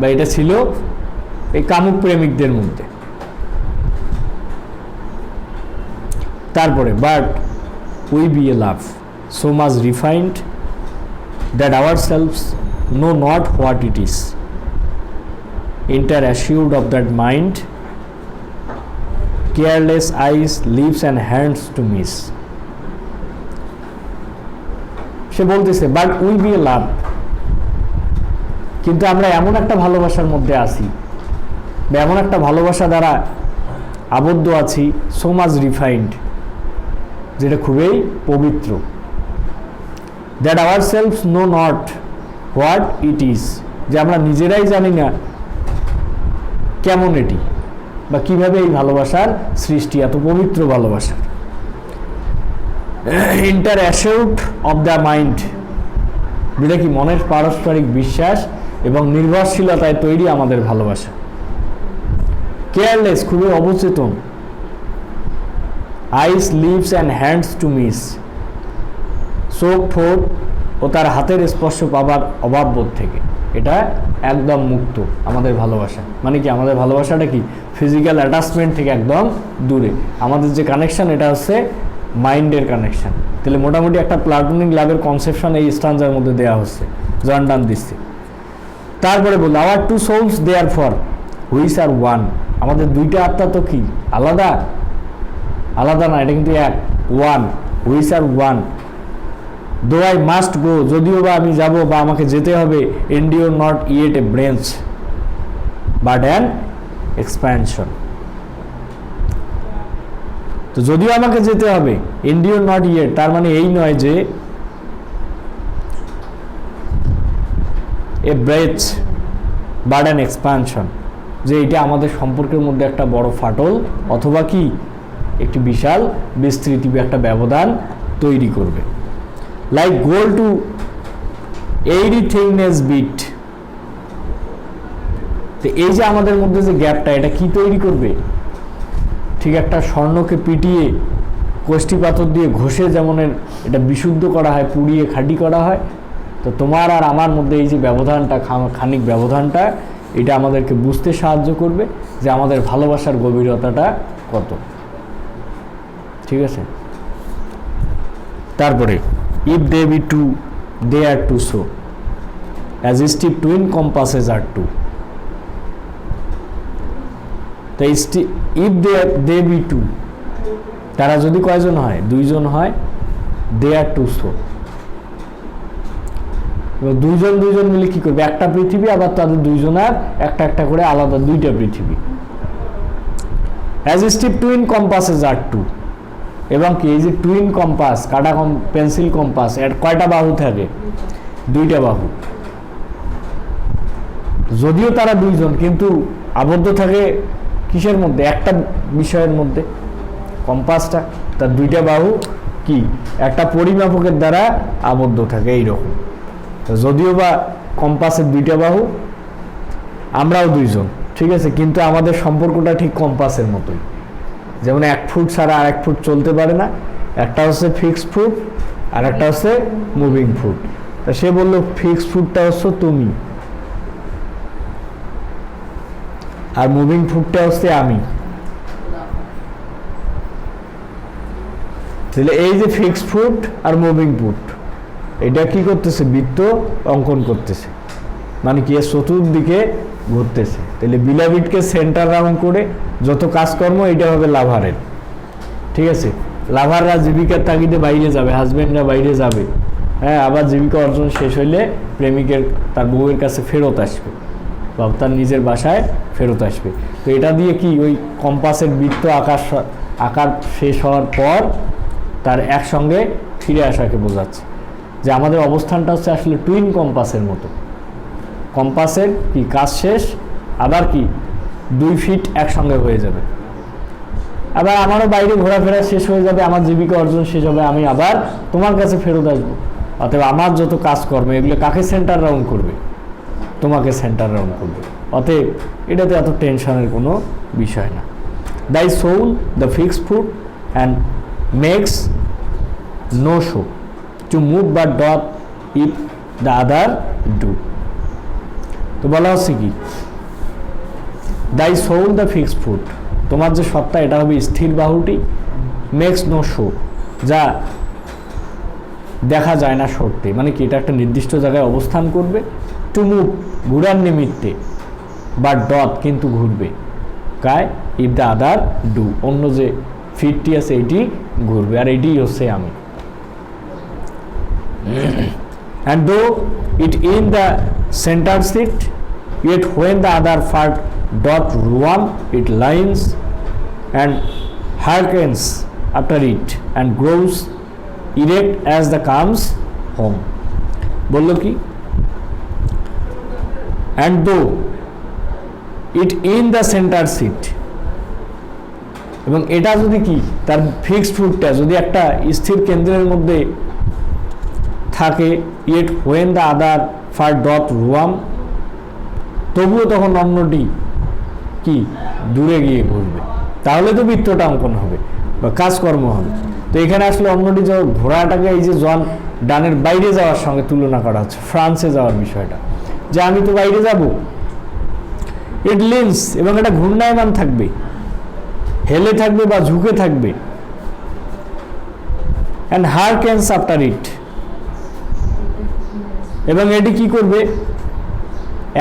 বা এটা ছিল এই কামুক প্রেমিকদের মধ্যে। তারপরে but we B A love so much refined that our selves know not what it is, enter assured of that mind, careless eyes, lips and hands to miss. সে বলতেছে বাট উই বি এ লাভ, কিন্তু আমরা এমন একটা ভালোবাসার মধ্যে আছি বা এমন একটা ভালোবাসা দ্বারা আবদ্ধ আছি, সো মাচ রিফাইন্ড, যেটা খুবই পবিত্র, that ourselves know not what it is, যে আমরা নিজেরাই জানি না কেমন এটি বা কিভাবে এই ভালোবাসার সৃষ্টি, এত পবিত্র ভালোবাসা। Inter assured of the mind, যেটা কি মনের পারস্পরিক বিশ্বাস এবং নির্ভরশীলতায় তৈরি আমাদের ভালোবাসা। কেয়ারলেস, খুবই অবচেতন। Eyes, lips and hands to miss, চোখ, ঠোঁট ও তার হাতের স্পর্শ পাবার অভাববোধ থেকে, এটা একদম মুক্ত আমাদের ভালোবাসা। মানে কি, আমাদের ভালোবাসাটা কি ফিজিক্যাল অ্যাটাচমেন্ট থেকে একদম দূরে। আমাদের যে কানেকশন এটা হচ্ছে মাইন্ডের কানেকশন। তাহলে মোটামুটি একটা প্লাটোনিক লাভের কনসেপশন এই স্ট্যান্জার মধ্যে দেওয়া হচ্ছে, জর্ডান দিচ্ছে। তারপরে বলল our two souls therefore which are one, আমাদের দুইটা আত্মা তো কি আলাদা? আলাদা না, এটা কিন্তু এক, one, which are one. Though I must go, যদিও বা আমি যাব বা আমাকে যেতে হবে, endure not yet A bench but an expansion. তো যদিও আমাকে যেতে হবে, এন্ডিওর নট ইয়েট, তার মানে এই নয় যে এ ব্রেথ বার্ডেন এক্সপানশন, যে এটা আমাদের সম্পর্কের মধ্যে একটা বড় ফাটল অথবা কি একটি বিশাল বিস্তৃতি একটা ব্যবধান তৈরি করবে। লাইক গোল টু এইরি থিকনেস বিট, তো এই যে আমাদের মধ্যে যে গ্যাপটা, এটা কি তৈরি করবে? ঠিক একটা স্বর্ণকে পিটিয়ে কোষ্ঠী পাথর দিয়ে ঘষে যেমন এটা বিশুদ্ধ করা হয়, পুড়িয়ে খাঁটি করা হয়, তো তোমার আর আমার মধ্যে এই যে ব্যবধানটা, খানিক ব্যবধানটা, এটা আমাদেরকে বুঝতে সাহায্য করবে যে আমাদের ভালোবাসার গভীরতাটা কত। ঠিক আছে, তারপরে if they be two they are two so as stiff twin compasses are two. তো ইফ দে বি টু, তারা যদি কয়জন হয়? দুইজন হয়। দে আর টু সো, দুইজন দুইজন মিলে কি করবে? একটা পৃথিবী, আবার তাদের দুইজনের একটা একটা করে আলাদা দুইটা পৃথিবী। As stiff twin compasses are two, এবং কি এই যে টুইন কম্পাস, কাটা পেন্সিল কম্পাস, এর কয়টা বাহু থাকে? দুইটা বাহু। যদিও তারা দুইজন, কিন্তু আবদ্ধ থাকে কিসের মধ্যে? একটা বিষয়ের মধ্যে। কম্পাসটা তার দুইটা বাহু কি একটা পরিমাপকের দ্বারা আবদ্ধ থাকে এইরকম। যদিও বা কম্পাসের দুইটা বাহু, আমরাও দুইজন, ঠিক আছে, কিন্তু আমাদের সম্পর্কটা ঠিক কম্পাসের মতোই। যেমন 1 ফুট ছাড়া আর 1 ফুট চলতে পারে না, একটা হচ্ছে ফিক্সড ফুট আর একটা হচ্ছে মুভিং ফুট। তা সে বললো ফিক্সড ফুটটা হচ্ছে তুমি, আর মুভিং ফুটটা হচ্ছে আমি। তাহলে এই যে fixed foot are moving foot, এটা কি করতেছে? বৃত্ত অঙ্কন করতেছে, মানে কি চতুর্দিকে ঘুরতেছে। তাহলে বিলাবিটকে সেন্টার রাউন্ড করে যত কাজকর্ম, এটা হবে লাভারের। ঠিক আছে, লাভাররা জীবিকার তাগিদে বাইরে যাবে, হাজব্যান্ডরা বাইরে যাবে, হ্যাঁ, আবার জীবিকা অর্জন শেষ হইলে প্রেমিকের তার বউয়ের কাছে ফেরত আসবে বা তার নিজের বাসায় ফেরত আসবে। তো এটা দিয়ে কি ওই কম্পাসের বৃত্ত আকার শেষ হওয়ার পর তার একসঙ্গে ফিরে আসাকে বোঝাচ্ছে যে আমাদের অবস্থানটা হচ্ছে আসলে টুইন কম্পাসের মতো। কম্পাসের কি কাজ শেষ, আবার কি 2 ফিট একসঙ্গে হয়ে যাবে, আবার আমারও বাইরে ঘোরাফেরা শেষ হয়ে যাবে, আমার জীবিকা অর্জন শেষ হবে, আমি আবার তোমার কাছে ফেরত আসবো। অতএব আমার যত কাজকর্ম এগুলো কাকে সেন্টার রাউন্ড করবে? তোমাকে সেন্টার রাউন্ড করবে। অতএব এটাতে এত টেনশনের কোনো বিষয় না। Thy soul the fixed foot and makes no show to move but doth if the other do. তো বলা হচ্ছে কি, দাই সোল দ্য ফিক্সড ফুট, তোমার যে সত্তা এটা হবে স্থির বাহুটি, মেক্স নো শো, যা দেখা যায় না সরতে, মানে কি এটা একটা নির্দিষ্ট জায়গায় অবস্থান করবে, টু মুভ ঘুরার নিমিত্তে, বাট ডট কিন্তু ঘুরবে, কায় ইফ দ্য আদার ডু, অন্য যে ফিটটি আছে এটি ঘুরবে, আর এটি হচ্ছে আমি। and though it in the center seat, yet when the other part doth run, it lines and hearkens after it and grows erect as the comes home. বললো কি, and though it in the center seat, এবং এটা যদি কি তার fixed ফুটটা যদি একটা স্থির কেন্দ্রের মধ্যে থাকে, yet when the other far doth roam, তবুও তখন অন্যটি কি দূরে গিয়ে ঘুরবে, তাহলে তো বৃত্তটা অঙ্কন হবে বা কাজকর্ম হবে। তো এখানে আসলে অন্যটি যে ঘোড়াটাকে এই যে জন ডানের বাইরে যাওয়ার সঙ্গে তুলনা করা হচ্ছে, ফ্রান্সে যাওয়ার বিষয়টা, যে আমি তো বাইরে যাব, ইট লিন্স, এবং এটা ঘূর্ণায়মান থাকবে, হেলে থাকবে বা ঝুঁকে থাকবে, অ্যান্ড হারকেন্স আফটার ইট, এবং এটি কি করবে,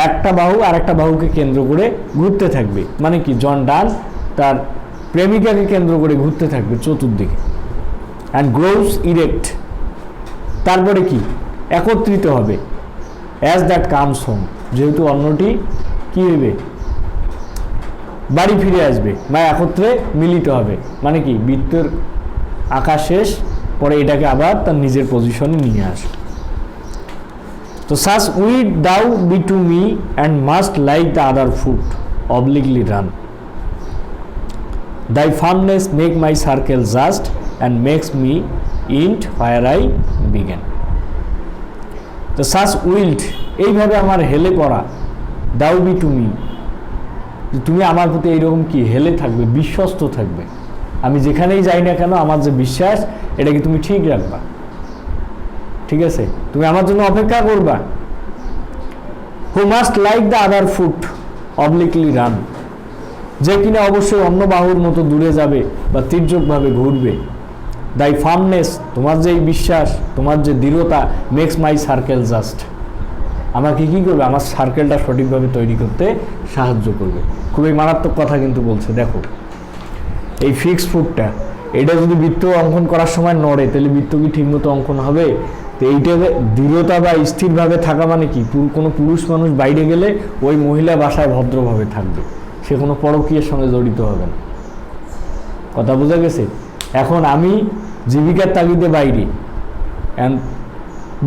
একটা বাহু আর একটা বাহুকে কেন্দ্র করে ঘুরতে থাকবে, মানে কি জন ডান তার প্রেমিকাকে কেন্দ্র করে ঘুরতে থাকবে চতুর্দিকে, অ্যান্ড গ্রোস ইরেক্ট, তারপরে কি একত্রিত হবে, অ্যাজ দ্যাট কামস হোম, যেহেতু অন্যটি কি হইবে বাড়ি ফিরে আসবে বা একত্রে মিলিত হবে, মানে কি বৃত্তের আঁকা শেষ, পরে এটাকে আবার তার নিজের পজিশনে নিয়ে আসে। তো such wilt thou be to me and must like the other foot obliquely run, thy firmness make my circle just and makes me end where I began. তো such wilt, এইভাবে আমার হেলে পড়া, দাও বি টু মি, তুমি আমার প্রতি এইরকম কি হেলে থাকবে, বিশ্বস্ত থাকবে, আমি যেখানেই যাই না কেন আমার যে বিশ্বাস এটাকে তুমি ঠিক রাখবা, ঠিক আছে, তুমি আমার জন্য অপেক্ষা করবা। who must like the other foot obliquely run, যে কিনা অবশ্যই অন্য বাহুর মতো দূরে যাবে বা তির্যকভাবে ঘুরবে। দাই ফার্মনেস, তোমার যে বিশ্বাস, তোমার যে দৃঢ়তা, মেক্স মাই সার্কেল জাস্ট, আমাকে কি করবে, আমার সার্কেলটা সঠিকভাবে তৈরি করতে সাহায্য করবে। খুবই মারাত্মক কথা কিন্তু বলছে, দেখো এই ফিক্স ফুটটা, এটা যদি বৃত্ত অঙ্কন করার সময় নড়ে তাহলে বৃত্ত কি ঠিকমতো অঙ্কন হবে? তো এইটা দৃঢ়তা বা স্থিরভাবে থাকা মানে কি, কোনো পুরুষ মানুষ বাইরে গেলে ওই মহিলা বাসায় ভদ্রভাবে থাকবে, সে কোনো পরকীয়ের সঙ্গে জড়িত হবে না। কথা বোঝা গেছে? এখন আমি জীবিকার তাগিদে বাইরে,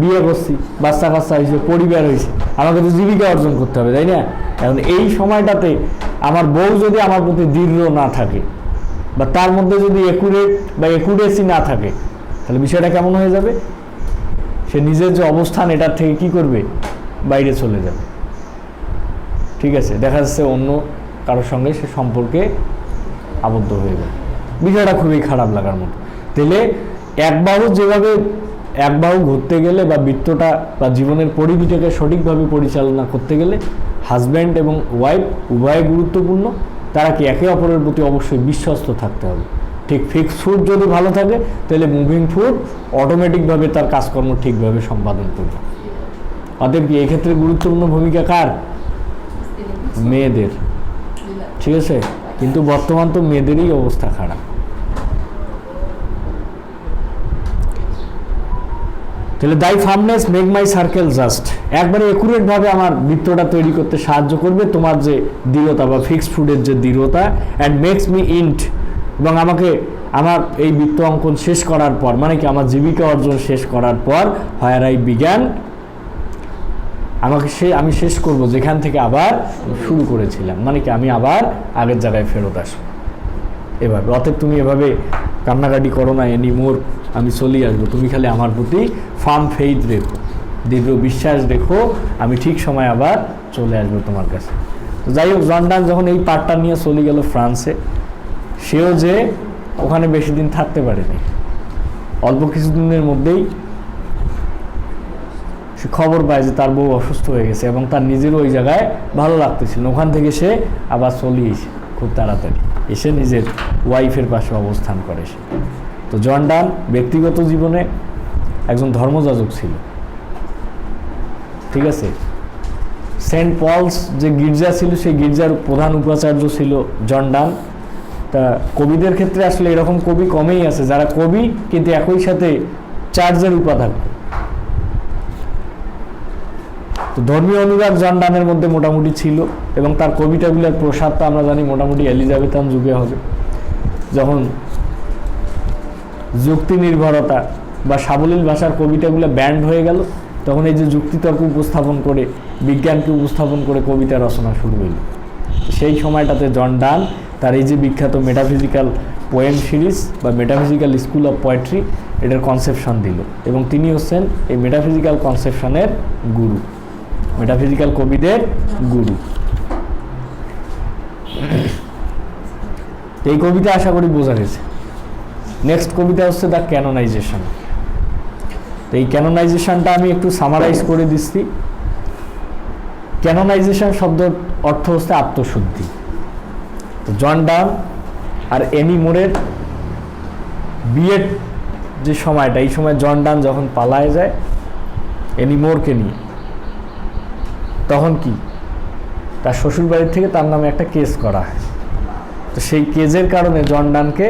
বিয়ে করছি, বাচ্চা কাচ্চা হয়েছে, পরিবার হয়েছে, আমাকে তো জীবিকা অর্জন করতে হবে, তাই না? এখন এই সময়টাতে আমার বউ যদি আমার প্রতি দৃঢ় না থাকে বা তার মধ্যে যদি একুরেট বা একুরেসি না থাকে, তাহলে বিষয়টা কেমন হয়ে যাবে? সে নিজের যে অবস্থান এটার থেকে কি করবে, বাইরে চলে যাবে। ঠিক আছে, দেখা যাচ্ছে অন্য কারোর সঙ্গে সে সম্পর্কে আবদ্ধ হয়ে যাবে, বিষয়টা খুবই খারাপ লাগার মতো। তাহলে এক বাহু ঘুরতে গেলে বা বৃত্তটা বা জীবনের পরিধিটাকে সঠিকভাবে পরিচালনা করতে গেলে হাজব্যান্ড এবং ওয়াইফ উভয় গুরুত্বপূর্ণ, তারা কি একে অপরের প্রতি অবশ্যই বিশ্বস্ত থাকতে হবে। ঠিক ফিক্স ফুড যদি ভালো থাকে তাহলে মুভিং ফুড অটোমেটিকভাবে তার কাজকর্ম ঠিকভাবে সম্পাদন করবে। অতএব কি এক্ষেত্রে গুরুত্বপূর্ণ ভূমিকা কার? মেয়েদের। ঠিক আছে, কিন্তু বর্তমান তো মেয়েদেরই অবস্থা খারাপ। তাহলে দাই ফার্মনেস মেক মাই সার্কেল জাস্ট, একবারে একুরেটভাবে আমার বৃত্তটা তৈরি করতে সাহায্য করবে তোমার যে দৃঢ়তা বা ফিক্সড ফুডের যে দৃঢ়তা, অ্যান্ড মেক্স মি ইন্ট, এবং আমাকে আমার এই বৃত্ত অঙ্কন শেষ করার পর, মানে কি আমার জীবিকা অর্জন শেষ করার পর, হোয়ার আই বিগ্যান, আমি শেষ করব যেখান থেকে আবার শুরু করেছিলাম, মানে কি আমি আবার আগের জায়গায় ফেরত আসবো এভাবে। অতএব তুমি এভাবে কান্নাকাটি করো না এনিমোর, আমি চলে আসবো, তুমি খালি আমার প্রতি ফার্ম ফেইথ রেখো, দৃঢ় বিশ্বাস রেখো, আমি ঠিক সময় আবার চলে আসবো তোমার কাছে। তো যাই হোক, জন ডান যখন এই পার্টটা নিয়ে চলে গেল ফ্রান্সে, সেও যে ওখানে বেশি দিন থাকতে পারেনি, অল্প কিছুদিনের মধ্যেই সে খবর পায় যে তার বউ অসুস্থ হয়ে গেছে এবং তার নিজেরও ওই জায়গায় ভালো লাগতেছিল। ওখান থেকে সে আবার চলে এসে খুব তাড়াতাড়ি এসে নিজের ওয়াইফের পাশে অবস্থান করে সে। তো জন ডান ব্যক্তিগত জীবনে একজন ধর্মযাজক ছিল, ঠিক আছে। সেন্ট পলস যে গির্জা ছিল সেই গির্জার প্রধান উপাচার্য ছিল জন ডান। তা কবিদের ক্ষেত্রে আসলে এরকম কবি কমেই আছে যারা কবি কিন্তু একই সাথে চার্চের উপাধ্যক্ষ। তো ধর্মীয় অনুরাগ জন ডানের মধ্যে মোটামুটি ছিল এবং তার কবিতাগুলোর প্রসার তো আমরা জানি মোটামুটি এলিজাবেথান যুগে হবে, যখন যুক্তি নির্ভরতা বা সাবলীল ভাষার কবিতাগুলো ব্যান্ড হয়ে গেল, তখন এই যে যুক্তিতর্ক উপস্থাপন করে, বিজ্ঞানকে উপস্থাপন করে কবিতা রচনা শুরু হইল। সেই সময়টাতে জন ডান তার এই যে বিখ্যাত মেটাফিজিক্যাল পোয়েম সিরিজ বা মেটাফিজিক্যাল স্কুল অফ পোয়েট্রি, এটার কনসেপশন দিল এবং তিনি হচ্ছেন এই মেটাফিজিক্যাল কনসেপশনের গুরু, মেটাফিজিক্যাল কবিদের গুরু। এই কবিতা আশা করি বোঝা গেছে। নেক্সট কবিতা হচ্ছে দ্য ক্যানোনাইজেশন। তো এই ক্যানোনাইজেশনটা আমি একটু সামারাইজ করে দিচ্ছি। ক্যানোনাইজেশন শব্দের অর্থ হচ্ছে আত্মশুদ্ধি। তো জন ডান আর এনি মোরের বিয়ের যে সময়টা, এই সময় জন ডান যখন পালায় যায় এনি মোরকে নিয়ে, তখন কি তার শ্বশুরবাড়ির থেকে তার নামে একটা কেস করা হয়। তো সেই কেসের কারণে জন ডানকে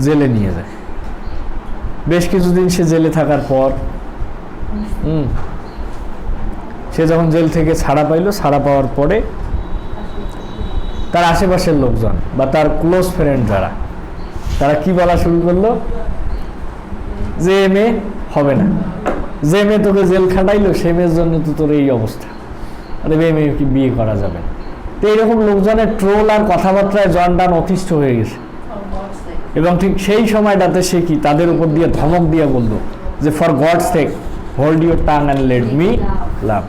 জেলে নিয়ে যায়। বেশ কিছুদিন সে জেলে থাকার পর সে যখন জেল থেকে ছাড়া পাইল, ছাড়া পাওয়ার পরে তার আশেপাশের লোকজন বা তার ক্লোজ ফ্রেন্ড যারা, তারা কি বলা শুরু করলো, যে মেয়ে হবে না, যে মেয়ে তোকে জেল খাটাইলো সে মেয়ের জন্য তো তোর এই অবস্থা, আরে মেয়ে কি বিয়ে করা যাবে। তো এইরকম লোকজনের ট্রোল আর কথাবার্তায় জনডান অতিষ্ঠ হয়ে গেছে। এবং ঠিক সেই সময়টাতে সে কি তাদের উপর দিয়ে ধমক দিয়ে বলল যে for gods sake hold your tongue and let me লাভ,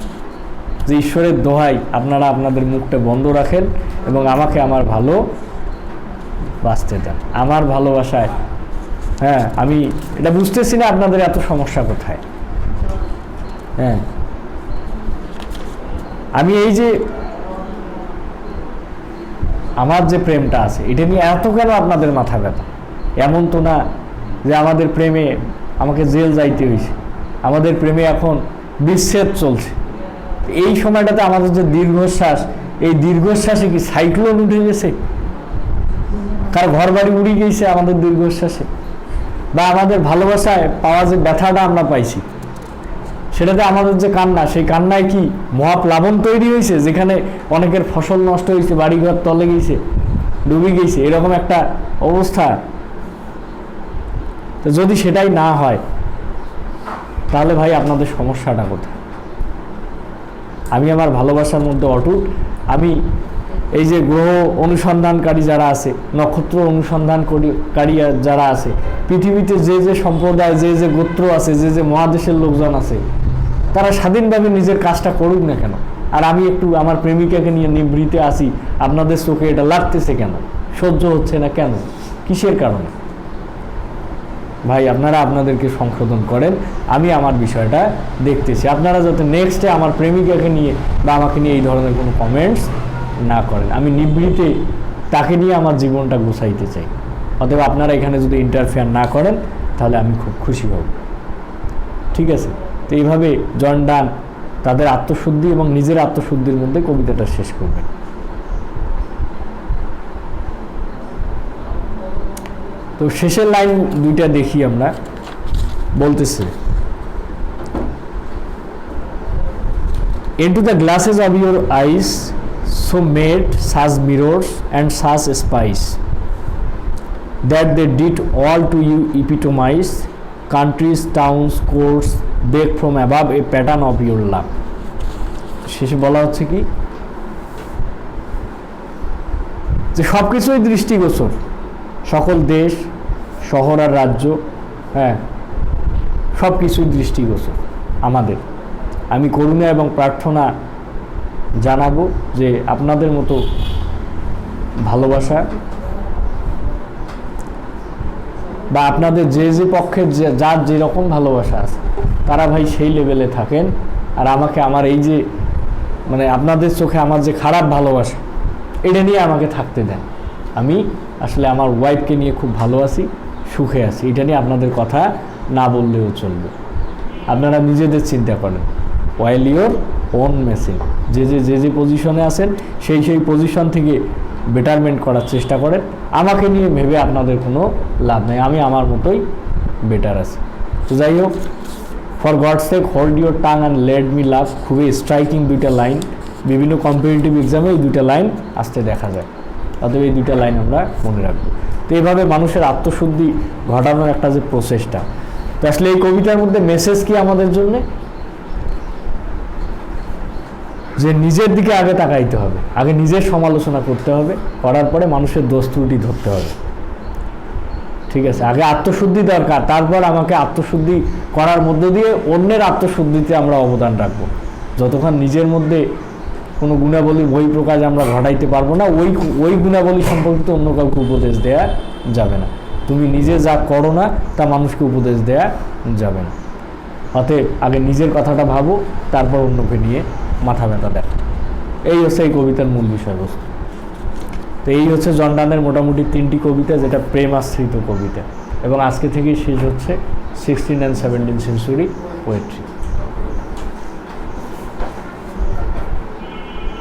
যে ঈশ্বরের দোহাই আপনারা আপনাদের মুখটা বন্ধ রাখেন এবং আমাকে আমার ভালো বাঁচতে দেন, আমার ভালোবাসায়। হ্যাঁ, আমি এটা বুঝতেছি না আপনাদের এত সমস্যা কোথায়। হ্যাঁ, আমি এই যে আমার যে প্রেমটা আছে এটা নিয়ে এত কেন আপনাদের মাথা ব্যথা? এমন তো না যে আমাদের প্রেমে আমাকে জেল যাইতে হয়েছে, আমাদের প্রেমে এখন বিচ্ছেদ চলছে। এই সময়টাতে আমাদের যে দীর্ঘশ্বাস, এই দীর্ঘশ্বাসে কি সাইক্লোন উঠে গেছে? কার ঘর বাড়ি উড়ে গেছে আমাদের দীর্ঘশ্বাসে? বা আমাদের ভালোবাসায় পাওয়া যে ব্যথাটা আমরা পাইছি সেটাতে আমাদের যে কান্না, সেই কান্নায় কি মহাপ্লাবন তৈরি হয়েছে, যেখানে অনেকের ফসল নষ্ট হয়েছে, বাড়িঘর তলে গেছে, ডুবে গেছে, এরকম একটা অবস্থা? তো যদি সেটাই না হয় তাহলে ভাই আপনাদের সমস্যাটা কোথায়? আমি আমার ভালোবাসার মধ্যে অটুট। আমি এই যে গ্রহ অনুসন্ধানকারী যারা আছে, নক্ষত্র অনুসন্ধানকারী যারা আছে, পৃথিবীতে যে যে সম্প্রদায়, যে যে গোত্র আছে, যে যে মহাদেশের লোকজন আছে, তারা স্বাধীনভাবে নিজের কাজটা করুক না কেন? আর আমি একটু আমার প্রেমিকাকে নিয়ে নিভৃতে আসি, আপনাদের চোখে এটা লাগতেছে কেন? সহ্য হচ্ছে না কেন? কিসের কারণে? ভাই আপনারা আপনাদেরকে সংশোধন করেন, আমি আমার বিষয়টা দেখতেছি। আপনারা যাতে নেক্সটে আমার প্রেমিকাকে নিয়ে বা আমাকে নিয়ে এই ধরনের কোনো কমেন্টস না করেন। আমি নিভৃতে তাকে নিয়ে আমার জীবনটা গুছাইতে চাই। অতএব আপনারা এখানে যদি ইন্টারফেয়ার না করেন তাহলে আমি খুব খুশি হব। ঠিক আছে? তো এইভাবে জন ডান তাদের আত্মশুদ্ধি এবং নিজের আত্মশুদ্ধির মধ্যে কবিতাটা শেষ করবেন। তো শেষের লাইন দুইটা দেখি আমরা। বলতেছে, into the glasses of your eyes so made such mirrors and such spice that they did all to you epitomize countries, towns, courts beg from above a pattern of your love. শেষে বলা হচ্ছে কি, যে সব কিছুই দৃষ্টিগোচর, সকল দেশ, শহর আর রাজ্য, হ্যাঁ, সব কিছুই দৃষ্টিগোচর আমাদের। আমি করুণা এবং প্রার্থনা জানাবো যে আপনাদের মতো ভালোবাসা বা আপনাদের যে যে পক্ষে যার যেরকম ভালোবাসা আছে তারা ভাই সেই লেভেলে থাকেন। আর আমাকে আমার এই যে মানে আপনাদের চোখে আমার যে খারাপ ভালোবাসা, এটা নিয়ে আমাকে থাকতে দেন। আমি আসলে আমার ওয়াইফকে নিয়ে খুব ভালো আছি, সুখে আছি, এটা নিয়ে আপনাদের কথা না বললেও চলবে। আপনারা নিজেদের চিন্তা করেন, ওয়াইল ইওর ওন মেসিং, যে যে পজিশনে আছেন সেই পজিশন থেকে বেটারমেন্ট করার চেষ্টা করেন। আমাকে নিয়ে ভেবে আপনাদের কোনো লাভ নেই, আমি আমার মতোই বেটার আছি। তো যাই হোক, for gods sake hold your tongue and let me লাভ, খুবই স্ট্রাইকিং দুইটা লাইন। বিভিন্ন কম্পিটিটিভ এক্সামে এই দুইটা লাইন আসতে দেখা যায়, অতএব এই দুইটা লাইন আমরা মনে রাখবো। তো এইভাবে মানুষের আত্মশুদ্ধি ঘটানোর একটা যে প্রসেসটা, তো আসলে এই কবিতার মধ্যে মেসেজ কি আমাদের জন্যে? যে নিজের দিকে আগে তাকাইতে হবে, আগে নিজের সমালোচনা করতে হবে, করার পরে মানুষের দোষ ত্রুটি ধরতে হবে। ঠিক আছে? আগে আত্মশুদ্ধি দরকার, তারপর আমাকে আত্মশুদ্ধি করার মধ্য দিয়ে অন্যের আত্মশুদ্ধিতে আমরা অবদান রাখবো। যতক্ষণ নিজের মধ্যে কোনো গুণাবলী বহিঃপ্রকাশ আমরা ঘটাইতে পারবো না, ওই গুণাবলী সম্পর্কিত অন্য কাউকে উপদেশ দেয়া যাবে না। তুমি নিজে যা করো না তা মানুষকে উপদেশ দেয়া যাবে না। অতএব আগে নিজের কথাটা ভাবো, তারপর অন্যকে নিয়ে মাথা ব্যথা দেখো। এই হচ্ছে এই কবিতার মূল বিষয়বস্তু। তো এই হচ্ছে জন ডানের মোটামুটি 3টি কবিতা, যেটা প্রেম আশ্রিত কবিতা, এবং আজকে থেকেই শেষ হচ্ছে 16 and 17 সেঞ্চুরি পোয়েট্রি।